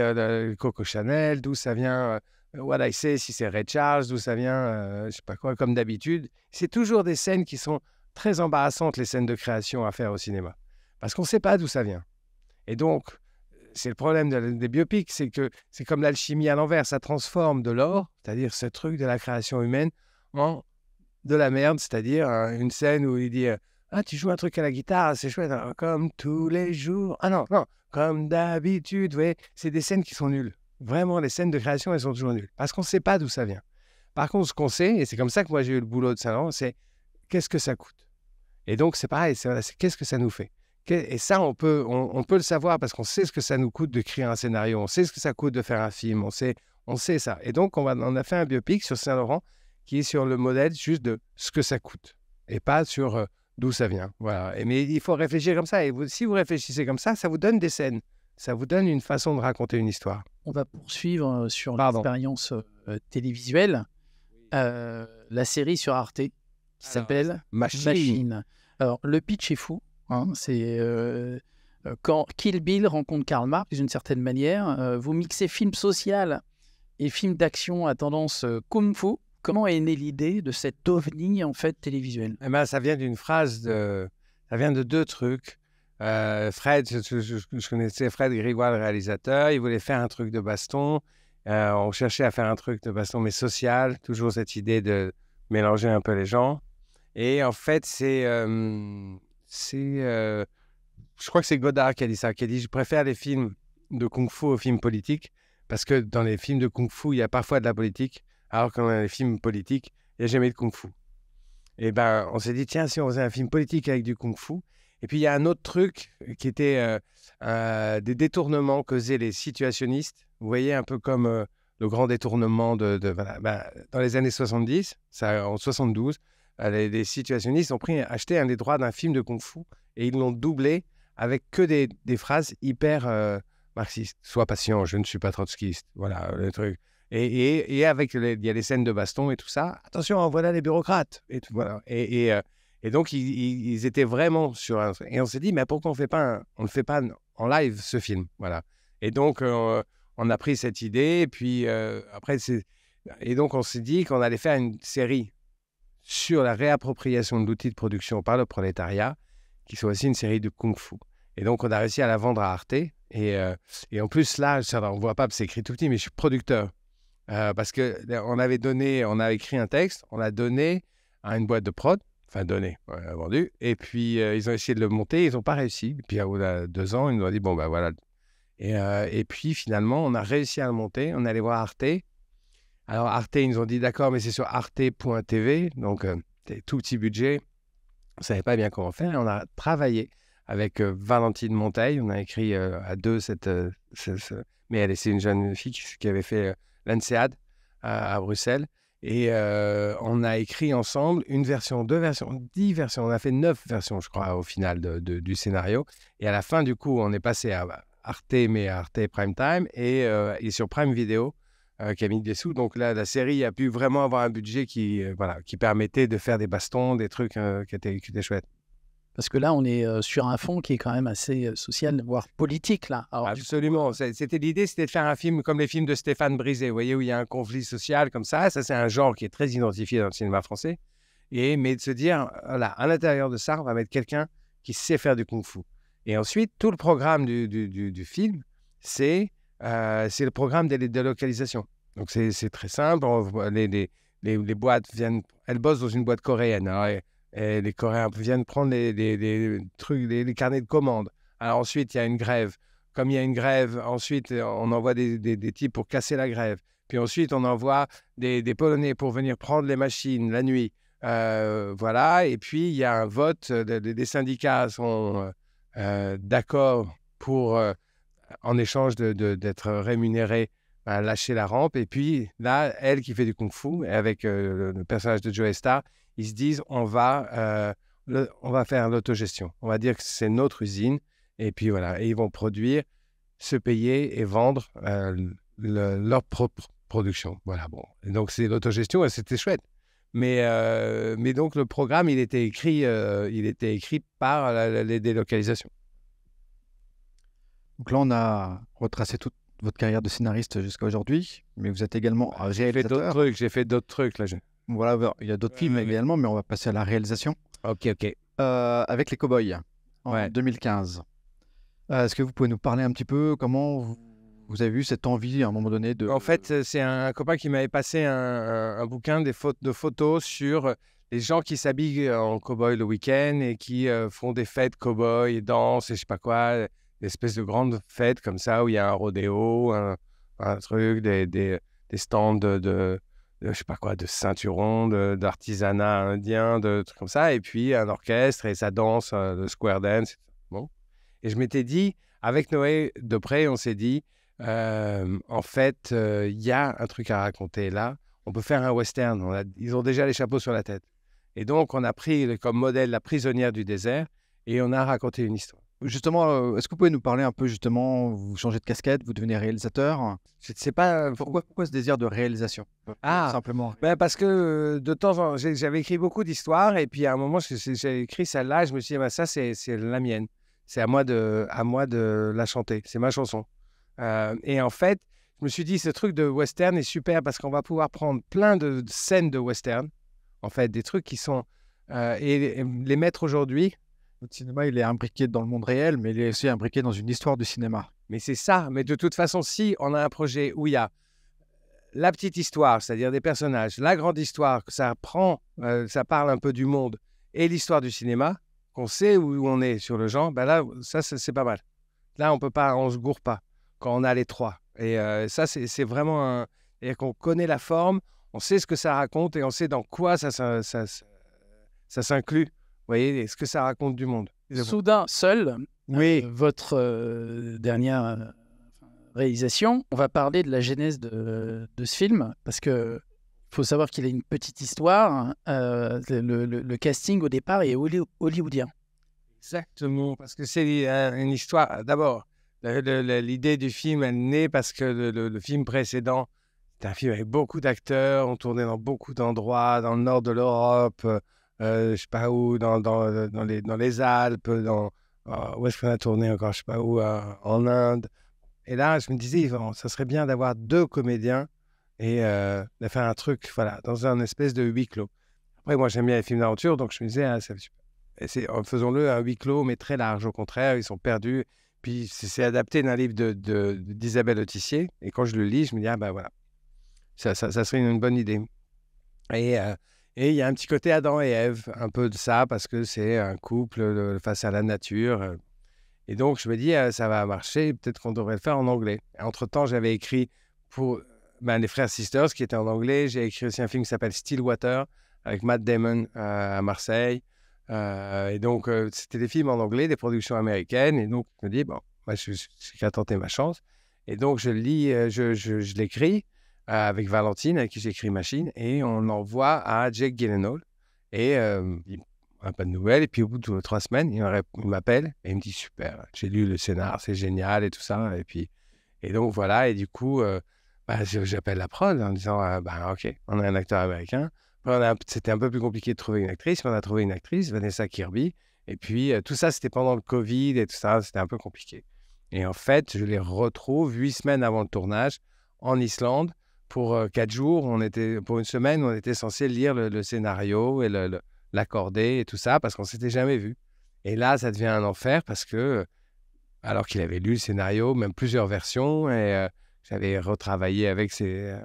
Coco Chanel, d'où ça vient, What I Say, si c'est Ray Charles, d'où ça vient, je sais pas quoi, comme d'habitude. C'est toujours des scènes qui sont très embarrassantes, les scènes de création à faire au cinéma. Parce qu'on ne sait pas d'où ça vient. Et donc, c'est le problème des biopics, c'est que c'est comme l'alchimie à l'envers, ça transforme de l'or, c'est-à-dire ce truc de la création humaine, en de la merde, c'est-à-dire une scène où il dit ah, tu joues un truc à la guitare, c'est chouette, hein, comme tous les jours. Ah non, comme d'habitude, vous voyez, c'est des scènes qui sont nulles. Vraiment, les scènes de création, elles sont toujours nulles, parce qu'on ne sait pas d'où ça vient. Par contre, ce qu'on sait, et c'est comme ça que moi j'ai eu le boulot de Saint-Laurent, c'est qu'est-ce que ça coûte. Et donc, c'est pareil, c'est qu'est-ce que ça nous fait. Et ça, on peut le savoir parce qu'on sait ce que ça nous coûte d'écrire un scénario, on sait ce que ça coûte de faire un film, on sait ça. Et donc, on a fait un biopic sur Saint-Laurent qui est sur le modèle juste de ce que ça coûte et pas sur d'où ça vient. Voilà. Mais il faut réfléchir comme ça. Et si vous réfléchissez comme ça vous donne des scènes. Ça vous donne une façon de raconter une histoire. On va poursuivre sur l'expérience télévisuelle. La série sur Arte qui s'appelle Machine. Alors, le pitch est fou. Hein, c'est quand Kill Bill rencontre Karl Marx d'une certaine manière. Vous mixez film social et film d'action à tendance kung-fu. Comment est née l'idée de cet ovni en fait télévisuel? Eh ben, ça vient d'une phrase ça vient de 2 trucs. Fred, je connaissais Fred Grégoire, le réalisateur. Il voulait faire un truc de baston. On cherchait à faire un truc de baston, mais social. Toujours cette idée de mélanger un peu les gens. Et en fait, je crois que c'est Godard qui a dit ça, qui a dit « Je préfère les films de kung-fu aux films politiques parce que dans les films de kung-fu, il y a parfois de la politique, alors que dans les films politiques, il n'y a jamais de kung-fu. » Et ben, on s'est dit « Tiens, si on faisait un film politique avec du kung-fu ». Et puis, il y a un autre truc qui était des détournements que faisaient les situationnistes. Vous voyez, un peu comme le grand détournement dans les années 70, en 72, les situationnistes ont acheté un des droits d'un film de kung-fu et ils l'ont doublé avec que des phrases hyper marxistes. Sois patient, je ne suis pas trotskiste. Voilà, le truc. Et avec, il y a les scènes de baston et tout ça. Attention, voilà les bureaucrates. Et tout, voilà. Et donc, ils étaient vraiment sur un... Et on s'est dit, mais pourquoi on ne le fait pas en live, ce film? Voilà. Et donc, on a pris cette idée. Et puis, et donc, on s'est dit qu'on allait faire une série sur la réappropriation de l'outil de production par le prolétariat, qui soit aussi une série de kung-fu. Et donc, on a réussi à la vendre à Arte. Et en plus, là, on ne voit pas, c'est écrit tout petit, mais je suis producteur. Parce qu'on a écrit un texte, on l'a donné à une boîte de prod, vendu. Et puis, ils ont essayé de le monter, ils n'ont pas réussi. Et puis, au bout de 2 ans, ils nous ont dit, bon, ben voilà. Et puis, finalement, on a réussi à le monter. On est allé voir Arte. Alors, Arte, ils nous ont dit, d'accord, mais c'est sur arte.tv. Donc, tout petit budget. On ne savait pas bien comment faire. Et on a travaillé avec Valentine Monteil. On a écrit à 2 mais elle, c'est une jeune fille qui avait fait l'ANSEAD à Bruxelles. Et on a écrit ensemble 1 version, 2 versions, 10 versions. On a fait 9 versions, je crois, au final du scénario. Et à la fin, du coup, on est passé à Arte, mais à Arte Prime Time et sur Prime Video, qui a mis des sous. Donc là, la série a pu vraiment avoir un budget qui permettait de faire des bastons, des trucs qui étaient chouettes. Parce que là, on est sur un fond qui est quand même assez social, voire politique, là. Alors, Absolument. L'idée, c'était de faire un film comme les films de Stéphane Brisé, vous voyez, où il y a un conflit social comme ça. Ça, c'est un genre qui est très identifié dans le cinéma français. Mais de se dire, voilà, à l'intérieur de ça, on va mettre quelqu'un qui sait faire du kung-fu. Et ensuite, tout le programme du film, c'est le programme des délocalisations. Donc, c'est très simple. Les boîtes elles bossent dans une boîte coréenne. Alors, et les Coréens viennent prendre les trucs, les carnets de commandes. Alors ensuite, il y a une grève. Comme il y a une grève, ensuite, on envoie des types pour casser la grève. Puis ensuite, on envoie des Polonais pour venir prendre les machines la nuit. Voilà. Et puis, il y a un vote. Les syndicats sont d'accord pour, en échange d'être rémunérés, lâcher la rampe. Et puis, là, elle qui fait du kung-fu, avec le personnage de Joey Star, ils se disent, on va faire l'autogestion. On va dire que c'est notre usine. Et puis voilà, et ils vont produire, se payer et vendre leur propre production. Voilà, bon. Et donc, c'est l'autogestion et c'était chouette. Mais donc, le programme, il était écrit par les délocalisations. Donc là, on a retracé toute votre carrière de scénariste jusqu'à aujourd'hui, mais vous êtes également réalisateur. J'ai fait d'autres trucs, là. Voilà, il y a d'autres films également, mais on va passer à la réalisation. Ok. Avec Les Cowboys, en 2015. Est-ce que vous pouvez nous parler un petit peu comment vous avez eu cette envie à un moment donné de... En fait, c'est un copain qui m'avait passé un bouquin de photos sur les gens qui s'habillent en cow-boy le week-end et qui font des fêtes cow-boy et dansent et je sais pas quoi, des espèces de grandes fêtes comme ça où il y a un rodéo, un truc, des stands de je sais pas quoi, de ceinturons, d'artisanat indien, de trucs comme ça, et puis un orchestre et ça danse, le square dance. Bon. Et je m'étais dit, avec Noé Depré, on s'est dit, en fait, il y a un truc à raconter là. On peut faire un western. Ils ont déjà les chapeaux sur la tête. Et donc, on a pris comme modèle La prisonnière du désert et on a raconté une histoire. Justement, est-ce que vous pouvez nous parler un peu, justement, vous changez de casquette, vous devenez réalisateur. Je ne sais pas... Pourquoi ce désir de réalisation? Simplement. Parce que de temps en temps, j'avais écrit beaucoup d'histoires et puis à un moment, j'ai écrit celle-là et je me suis dit, ça, c'est la mienne. C'est à moi de la chanter. C'est ma chanson. Et en fait, je me suis dit, ce truc de western est super parce qu'on va pouvoir prendre plein de scènes de western, en fait, des trucs qui sont... et les mettre aujourd'hui. Notre cinéma, il est imbriqué dans le monde réel, mais il est aussi imbriqué dans une histoire du cinéma. Mais c'est ça. Mais de toute façon, si on a un projet où il y a la petite histoire, c'est-à-dire des personnages, la grande histoire, que ça parle un peu du monde, et l'histoire du cinéma, qu'on sait où on est sur le genre, là, ça, c'est pas mal. Là, on se gourre pas quand on a les trois. Et ça, c'est vraiment c'est-à-dire qu'on connaît la forme, on sait ce que ça raconte et on sait dans quoi ça s'inclut. Vous voyez, ce que ça raconte du monde. Soudain, seul, oui. Votre dernière réalisation, on va parler de la genèse de ce film, parce qu'il faut savoir qu'il a une petite histoire. Le casting, au départ, est hollywoodien. Exactement, parce que c'est une histoire... D'abord, l'idée du film, elle naît parce que le film précédent, c'était un film avec beaucoup d'acteurs, on tournait dans beaucoup d'endroits, dans le nord de l'Europe... je sais pas où, dans les Alpes, où est-ce qu'on a tourné encore, je sais pas où, en Inde. Et là, je me disais, ça serait bien d'avoir 2 comédiens et de faire un truc, voilà, dans un espèce de huis clos. Après, moi, j'aime bien les films d'aventure, donc je me disais, c'est super. Faisons-le un huis clos, mais très large. Au contraire, ils sont perdus. Puis, c'est adapté d'un livre d'Isabelle Autissier. Et quand je le lis, je me dis, voilà, ça serait une bonne idée. Et il y a un petit côté Adam et Ève, un peu de ça, parce que c'est un couple face à la nature. Et donc, je me dis, ça va marcher, peut-être qu'on devrait le faire en anglais. Entre-temps, j'avais écrit pour les Frères Sisters, qui étaient en anglais. J'ai écrit aussi un film qui s'appelle Stillwater, avec Matt Damon à Marseille. Et donc, c'était des films en anglais, des productions américaines. Et donc, je me dis, moi, je suis qu'à tenter ma chance. Et donc, je l'écris. Avec Valentine, avec qui j'écris Machine, et on l'envoie à Jake Gyllenhaal. Et il n'a pas de nouvelles. Et puis au bout de 3 semaines, il m'appelle et il me dit super, j'ai lu le scénar, c'est génial et tout ça. Et donc voilà. Et du coup, J'appelle la prod en disant OK, on a un acteur américain. Après, c'était un peu plus compliqué de trouver une actrice, mais on a trouvé une actrice, Vanessa Kirby. Et puis, tout ça, c'était pendant le Covid et tout ça, c'était un peu compliqué. Et en fait, je les retrouve 8 semaines avant le tournage en Islande pour 4 jours. Pour une semaine, on était censé lire le scénario et l'accorder et tout ça parce qu'on ne s'était jamais vu. Et là, ça devient un enfer parce que, alors qu'il avait lu le scénario, même plusieurs versions, et j'avais retravaillé avec il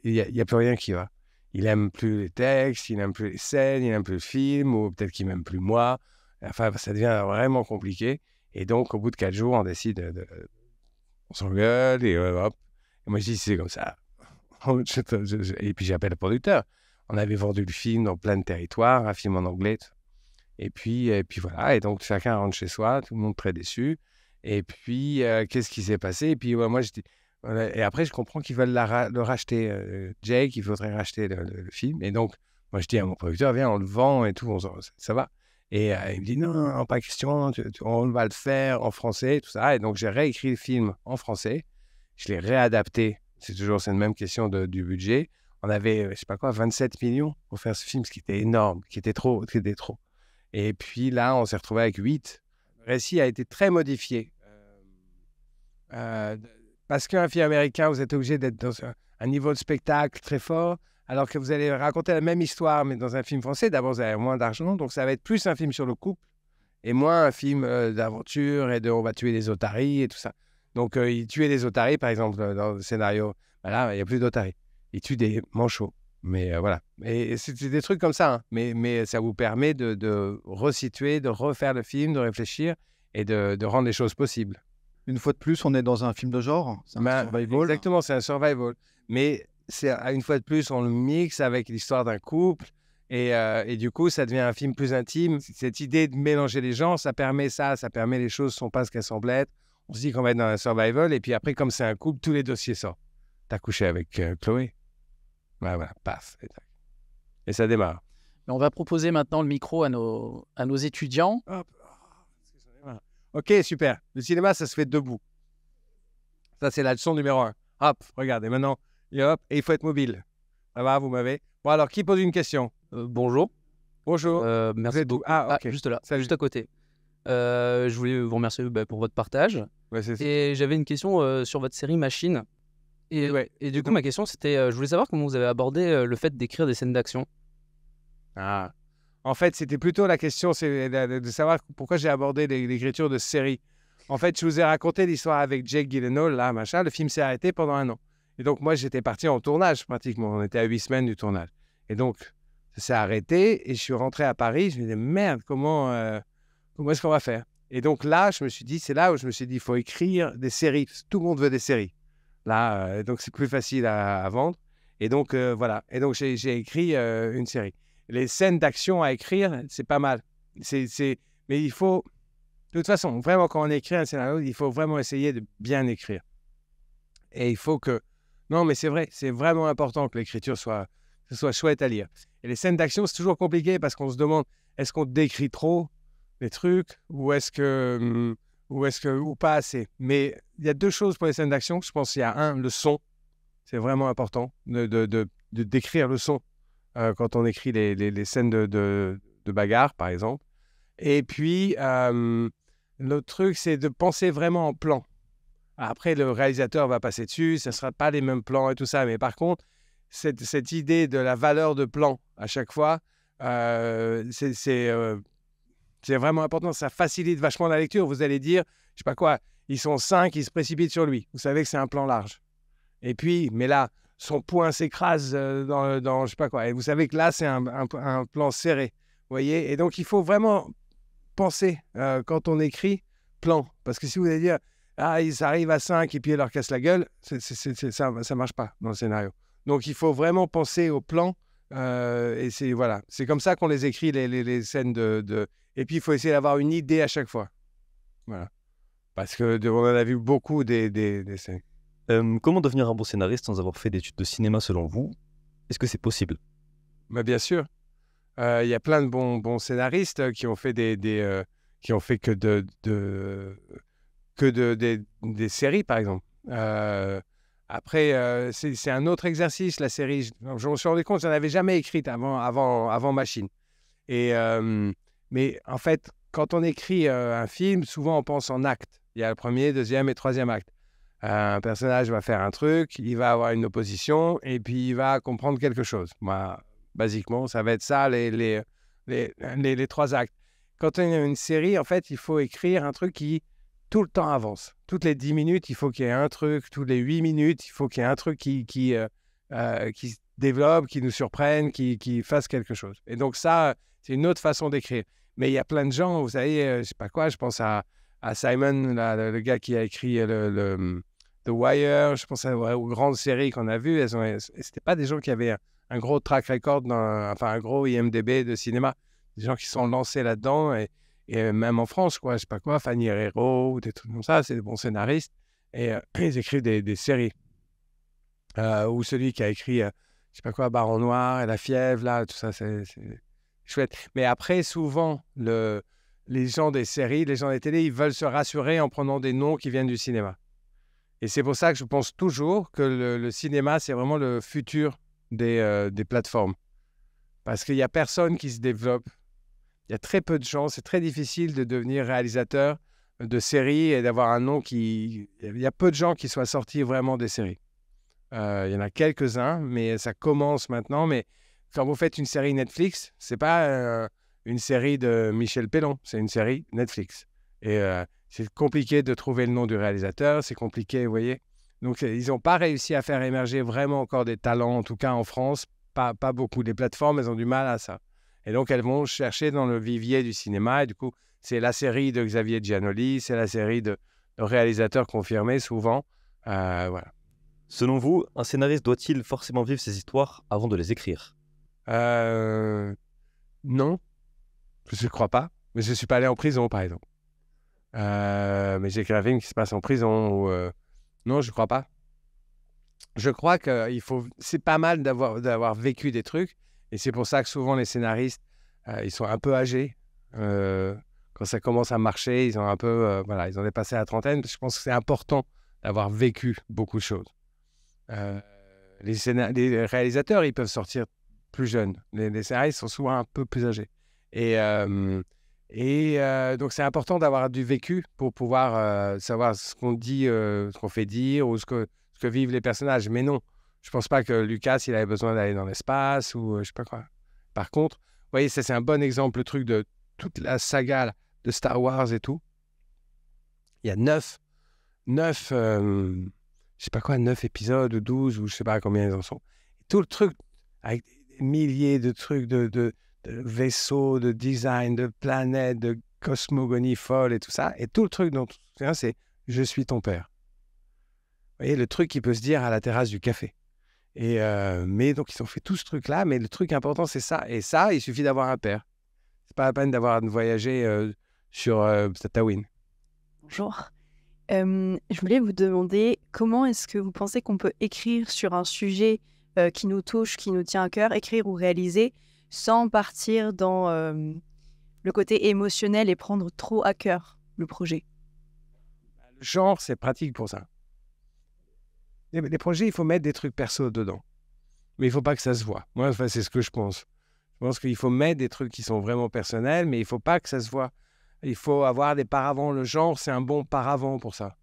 n'y a plus rien qui va. Il n'aime plus les textes, il n'aime plus les scènes, il n'aime plus le film, ou peut-être qu'il m'aime plus moi. Enfin, ça devient vraiment compliqué. Et donc, au bout de 4 jours, on décide on s'engueule et hop. Et moi, je dis, c'est comme ça. Et puis, j'appelle le producteur. On avait vendu le film dans plein de territoires, un film en anglais. Et puis voilà. Et donc, chacun rentre chez soi, tout le monde très déçu. Et puis, qu'est-ce qui s'est passé? Et puis, moi, je dis... Et après, je comprends qu'ils veulent le racheter. Jake, il faudrait racheter le film. Et donc, moi, je dis à mon producteur, viens, on le vend et tout, ça va. Et il me dit, non, pas question, on va le faire en français, tout ça. Et donc, j'ai réécrit le film en français. Je l'ai réadapté. C'est toujours cette même question du budget. On avait, je sais pas quoi, 27 millions pour faire ce film, ce qui était énorme, qui était trop. Et puis là, on s'est retrouvé avec 8. Le récit a été très modifié. Parce qu'un film américain, vous êtes obligé d'être dans un niveau de spectacle très fort, alors que vous allez raconter la même histoire, mais dans un film français, d'abord, vous avez moins d'argent, donc ça va être plus un film sur le couple, et moins un film d'aventure, et on va tuer des otaries, et tout ça. Donc, il tuait des otaries, par exemple, dans le scénario. Ben là, il n'y a plus d'otaries. Il tue des manchots. Mais voilà. Et c'est des trucs comme ça, hein. Mais ça vous permet de resituer, de refaire le film, de réfléchir, et de rendre les choses possibles. Une fois de plus, on est dans un film de genre, c'est un survival. Exactement, c'est un survival. Mais une fois de plus, on le mixe avec l'histoire d'un couple et du coup, ça devient un film plus intime. Cette idée de mélanger les genres, ça permet les choses ne sont pas ce qu'elles semblent être. On se dit qu'on va être dans un survival et puis après, comme c'est un couple, tous les dossiers sortent. T'as couché avec Chloé. Voilà, paf. Et ça démarre. Mais on va proposer maintenant le micro à nos étudiants. Hop. Ok, super. Le cinéma, ça se fait debout. Ça, c'est la leçon numéro 1. Hop, regardez, maintenant, et il faut être mobile. Ça va, vous m'avez... Bon, alors, qui pose une question? Bonjour. Bonjour. Merci beaucoup. ok. Juste là, Salut. juste à côté. Je voulais vous remercier pour votre partage. Ouais, Et j'avais une question sur votre série Machine. Et du coup, ma question, c'était, je voulais savoir comment vous avez abordé le fait d'écrire des scènes d'action. En fait, c'était plutôt la question, c'est de savoir pourquoi j'ai abordé l'écriture de série. En fait, je vous ai raconté l'histoire avec Jake Gyllenhaal, là, machin. Le film s'est arrêté pendant 1 an. Et donc, moi, j'étais parti en tournage, pratiquement. On était à 8 semaines du tournage. Et donc, ça s'est arrêté et je suis rentré à Paris. Je me disais, merde, comment est-ce qu'on va faire? Et donc là, c'est là où je me suis dit, il faut écrire des séries. Tout le monde veut des séries. Là, donc c'est plus facile à vendre. Et donc, voilà. Et donc, j'ai écrit une série. Les scènes d'action à écrire, c'est pas mal. Mais il faut... De toute façon, vraiment, quand on écrit un scénario, il faut vraiment essayer de bien écrire. Et il faut que... Non, mais c'est vrai, c'est vraiment important que l'écriture soit chouette à lire. Et les scènes d'action, c'est toujours compliqué parce qu'on se demande, est-ce qu'on décrit trop les trucs ou ou pas assez? Mais il y a 2 choses pour les scènes d'action. Je pense qu'il y a le son. C'est vraiment important de décrire le son quand on écrit les scènes de bagarre, par exemple. Et puis, l'autre truc, c'est de penser vraiment en plan. Après, le réalisateur va passer dessus, ça ne sera pas les mêmes plans et tout ça. Mais par contre, cette idée de la valeur de plan à chaque fois, c'est vraiment important. Ça facilite vachement la lecture. Vous allez dire, je sais pas quoi, ils sont 5, ils se précipitent sur lui. Vous savez que c'est un plan large. Et puis, mais là, son poing s'écrase dans je sais pas quoi. Et vous savez que là, c'est un plan serré. Vous voyez? Et donc, il faut vraiment penser quand on écrit plan. Parce que si vous allez dire, ils arrivent à 5 et puis ils leur cassent la gueule, ça ne marche pas dans le scénario. Donc, il faut vraiment penser au plan. Et c'est comme ça qu'on les écrit, les scènes Et puis, il faut essayer d'avoir une idée à chaque fois. Voilà. Parce qu'on en a vu beaucoup des scènes. Comment devenir un bon scénariste sans avoir fait d'études de cinéma selon vous? Est-ce que c'est possible? Bien sûr. Il y a plein de bons scénaristes qui ont fait qui ont fait que des séries, par exemple. Après, c'est un autre exercice, la série. Je me suis rendu compte, je n'en avais jamais écrite avant Machine. Mais en fait, quand on écrit un film, souvent on pense en actes. Il y a le premier, deuxième et troisième acte. Un personnage va faire un truc, il va avoir une opposition et puis il va comprendre quelque chose. Moi, basiquement, ça va être ça, les 3 actes. Quand on a une série, en fait, il faut écrire un truc qui tout le temps avance. Toutes les 10 minutes, il faut qu'il y ait un truc. Toutes les 8 minutes, il faut qu'il y ait un truc qui se développe, qui nous surprenne, qui fasse quelque chose. Et donc ça, c'est une autre façon d'écrire. Mais il y a plein de gens, vous savez, je ne sais pas quoi, je pense à Simon, là, le gars qui a écrit The Wire, je pense aux grandes séries qu'on a vues. Ce n'étaient pas des gens qui avaient un gros track record, un gros IMDb de cinéma. Des gens qui sont lancés là-dedans et même en France, quoi, je sais pas quoi, Fanny Herrero ou des trucs comme ça, c'est des bons scénaristes. Et ils écrivent des séries. Ou celui qui a écrit, je sais pas quoi, Baron Noir et La Fièvre, là, tout ça, c'est chouette. Mais après, souvent, les gens des séries, les gens des télés, ils veulent se rassurer en prenant des noms qui viennent du cinéma. Et c'est pour ça que je pense toujours que le cinéma, c'est vraiment le futur des plateformes. Parce qu'il n'y a personne qui se développe. Il y a très peu de gens. C'est très difficile de devenir réalisateur de séries et d'avoir un nom qui... Il y a peu de gens qui soient sortis vraiment des séries. Il y en a quelques-uns, mais ça commence maintenant. Mais quand vous faites une série Netflix, ce n'est pas une série de Michel Pellon, c'est une série Netflix. Et c'est compliqué de trouver le nom du réalisateur, c'est compliqué, vous voyez. Donc, ils n'ont pas réussi à faire émerger vraiment encore des talents, en tout cas en France. Pas beaucoup. Les plateformes, elles ont du mal à ça. Et donc, elles vont chercher dans le vivier du cinéma. Et du coup, c'est la série de Xavier Giannoli, c'est la série de réalisateurs confirmés, souvent. Voilà. Selon vous, un scénariste doit-il forcément vivre ses histoires avant de les écrire? Non, je ne crois pas. Mais je ne suis pas allé en prison, par exemple. Mais j'ai écrit un film qui se passe en prison. Non, je ne crois pas. Je crois que c'est pas mal d'avoir vécu des trucs. Et c'est pour ça que souvent les scénaristes, ils sont un peu âgés. Quand ça commence à marcher, ils ont ils ont dépassé la trentaine. Je pense que c'est important d'avoir vécu beaucoup de choses. Les réalisateurs, ils peuvent sortir plus jeunes. Les scénaristes sont souvent un peu plus âgés. Et donc, c'est important d'avoir du vécu pour pouvoir savoir ce qu'on dit, ce qu'on fait dire ou ce que vivent les personnages. Mais non, je ne pense pas que Lucas, il avait besoin d'aller dans l'espace ou je ne sais pas quoi. Par contre, vous voyez, ça, c'est un bon exemple, le truc de toute la saga là, de Star Wars et tout. Il y a 9 je sais pas quoi, 9 épisodes ou 12 ou je sais pas combien ils en sont. Et tout le truc, avec des milliers de trucs de vaisseaux, de design, de planètes, de cosmogonie folle et tout ça. Et tout le truc dont tu te souviens, c'est « Je suis ton père ». Vous voyez, le truc qui peut se dire à la terrasse du café. Mais donc, ils ont fait tout ce truc-là, mais le truc important, c'est ça. Et ça, il suffit d'avoir un père. C'est pas la peine de voyager sur Tatooine. Bonjour. Je voulais vous demander comment est-ce que vous pensez qu'on peut écrire sur un sujet qui nous touche, qui nous tient à cœur, écrire ou réaliser, sans partir dans le côté émotionnel et prendre trop à cœur le projet. Le genre, c'est pratique pour ça. Les projets, il faut mettre des trucs perso dedans. Mais il ne faut pas que ça se voit. Moi, c'est ce que je pense. Je pense qu'il faut mettre des trucs qui sont vraiment personnels, mais il ne faut pas que ça se voit. Il faut avoir des paravents. Le genre, c'est un bon paravent pour ça.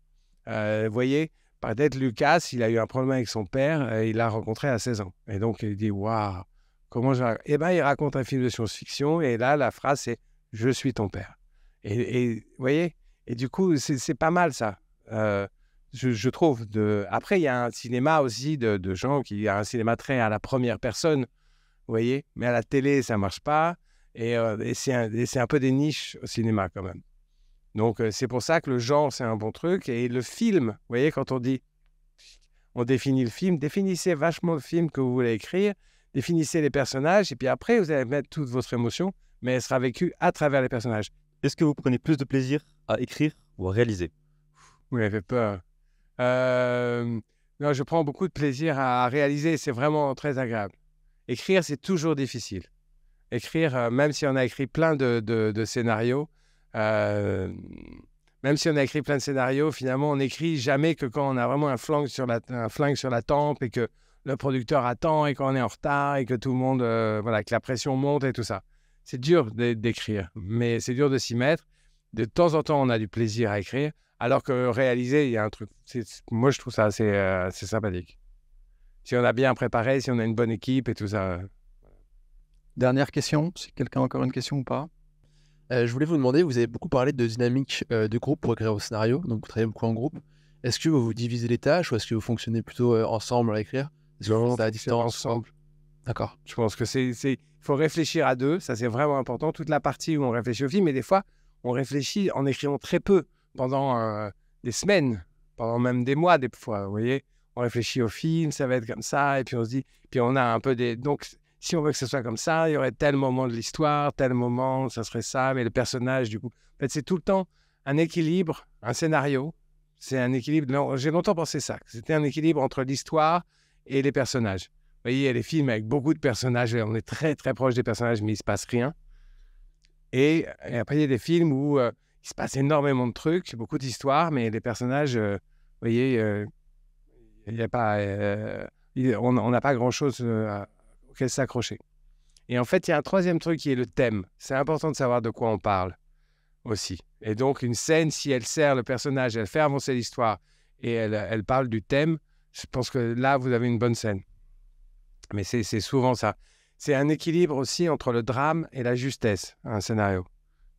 Vous voyez, peut-être Lucas, il a eu un problème avec son père, il l'a rencontré à 16 ans. Et donc, il dit « Waouh, comment je... » Eh bien, il raconte un film de science-fiction, et là, la phrase, c'est « Je suis ton père ». Et vous voyez, et du coup, c'est pas mal, ça. Je trouve. Après, il y a un cinéma aussi de gens qui a un cinéma très à la première personne, vous voyez, mais à la télé, ça ne marche pas. Et c'est un peu des niches au cinéma quand même. Donc, c'est pour ça que le genre, c'est un bon truc. Et le film, vous voyez, quand on définit le film, définissez vachement le film que vous voulez écrire, définissez les personnages, et puis après, vous allez mettre toute votre émotion, mais elle sera vécue à travers les personnages. Est-ce que vous prenez plus de plaisir à écrire ou à réaliser? Vous m'avez peur. Non, je prends beaucoup de plaisir à réaliser, c'est vraiment très agréable. Écrire, c'est toujours difficile. Écrire, même si on a écrit plein de scénarios, même Même si on a écrit plein de scénarios, finalement, on n'écrit jamais que quand on a vraiment un flingue sur la tempe et que le producteur attend et qu'on est en retard et que tout le monde, voilà, que la pression monte et tout ça. C'est dur d'écrire, mais c'est dur de s'y mettre. De temps en temps, on a du plaisir à écrire, alors que réaliser, il y a un truc. Moi, je trouve ça assez sympathique. Si on a bien préparé, si on a une bonne équipe et tout ça. Dernière question, si quelqu'un a encore une question ou pas? Je voulais vous demander, vous avez beaucoup parlé de dynamique de groupe pour écrire vos scénarios, donc vous travaillez beaucoup en groupe. Est-ce que vous divisez les tâches ou est-ce que vous fonctionnez plutôt ensemble à écrire? Est-ce que vous faites ça à distance? Ensemble. D'accord. Je pense que il faut réfléchir à deux, ça c'est vraiment important. Toute la partie où on réfléchit au film, mais des fois, on réfléchit en écrivant très peu pendant des semaines, pendant même des mois, des fois, vous voyez. On réfléchit au film, ça va être comme ça, et puis on se dit, puis on a un peu des... Donc, si on veut que ce soit comme ça, il y aurait tel moment de l'histoire, tel moment, ça serait ça, mais le personnage, du coup... En fait, c'est tout le temps un équilibre, un scénario. C'est un équilibre... Non, j'ai longtemps pensé ça. C'était un équilibre entre l'histoire et les personnages. Vous voyez, il y a des films avec beaucoup de personnages, et on est très, très proche des personnages, mais il ne se passe rien. Et après, il y a des films où il se passe énormément de trucs, beaucoup d'histoires, mais les personnages, vous voyez... il y a pas, on n'a pas grand-chose auquel s'accrocher. Et en fait, il y a un troisième truc qui est le thème. C'est important de savoir de quoi on parle aussi. Et donc, une scène, si elle sert le personnage, elle fait avancer l'histoire et elle parle du thème, je pense que là, vous avez une bonne scène. Mais c'est souvent ça. C'est un équilibre aussi entre le drame et la justesse, un scénario.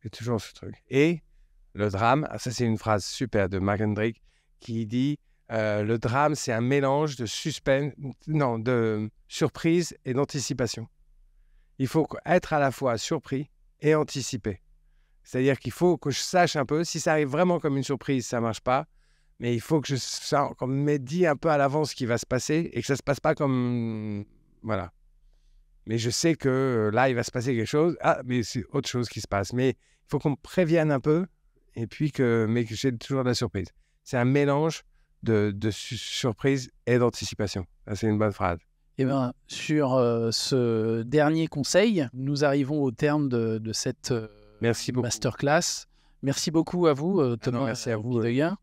C'est toujours ce truc. Et le drame, ça c'est une phrase super de Mark Hendrick qui dit... le drame, c'est un mélange de suspense, non, de surprise et d'anticipation. Il faut être à la fois surpris et anticipé. C'est-à-dire qu'il faut que je sache un peu, si ça arrive vraiment comme une surprise, ça ne marche pas, mais il faut que qu'on m'ait dit un peu à l'avance ce qui va se passer et que ça ne se passe pas comme... Voilà. Mais je sais que là, il va se passer quelque chose. Ah, mais c'est autre chose qui se passe. Mais il faut qu'on me prévienne un peu et puis mais que j'ai toujours de la surprise. C'est un mélange de surprise et d'anticipation. C'est une bonne phrase. Et bien, sur ce dernier conseil, nous arrivons au terme de cette masterclass. Merci beaucoup à vous, Thomas. Merci à vous, Deguin,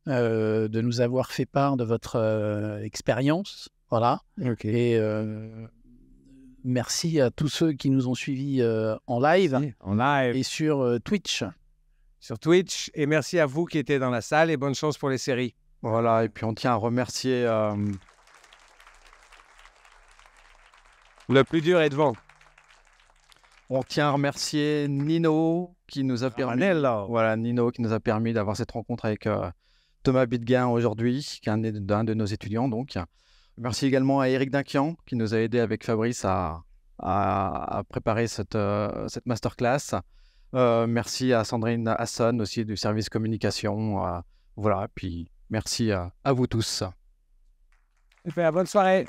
de nous avoir fait part de votre expérience. Voilà. Okay. Et merci à tous ceux qui nous ont suivis en live. Et sur Twitch. Sur Twitch. Et merci à vous qui étiez dans la salle et bonne chance pour les séries. Voilà, et puis on tient à remercier... Le plus dur est devant. On tient à remercier Nino qui nous a permis... Voilà, Nino qui nous a permis d'avoir cette rencontre avec Thomas Bidguin aujourd'hui, qui est un de nos étudiants. Donc. Merci également à Eric Dinquian qui nous a aidé avec Fabrice à préparer cette masterclass. Merci à Sandrine Hasson aussi du service communication. Voilà, puis merci à vous tous. Super, bonne soirée.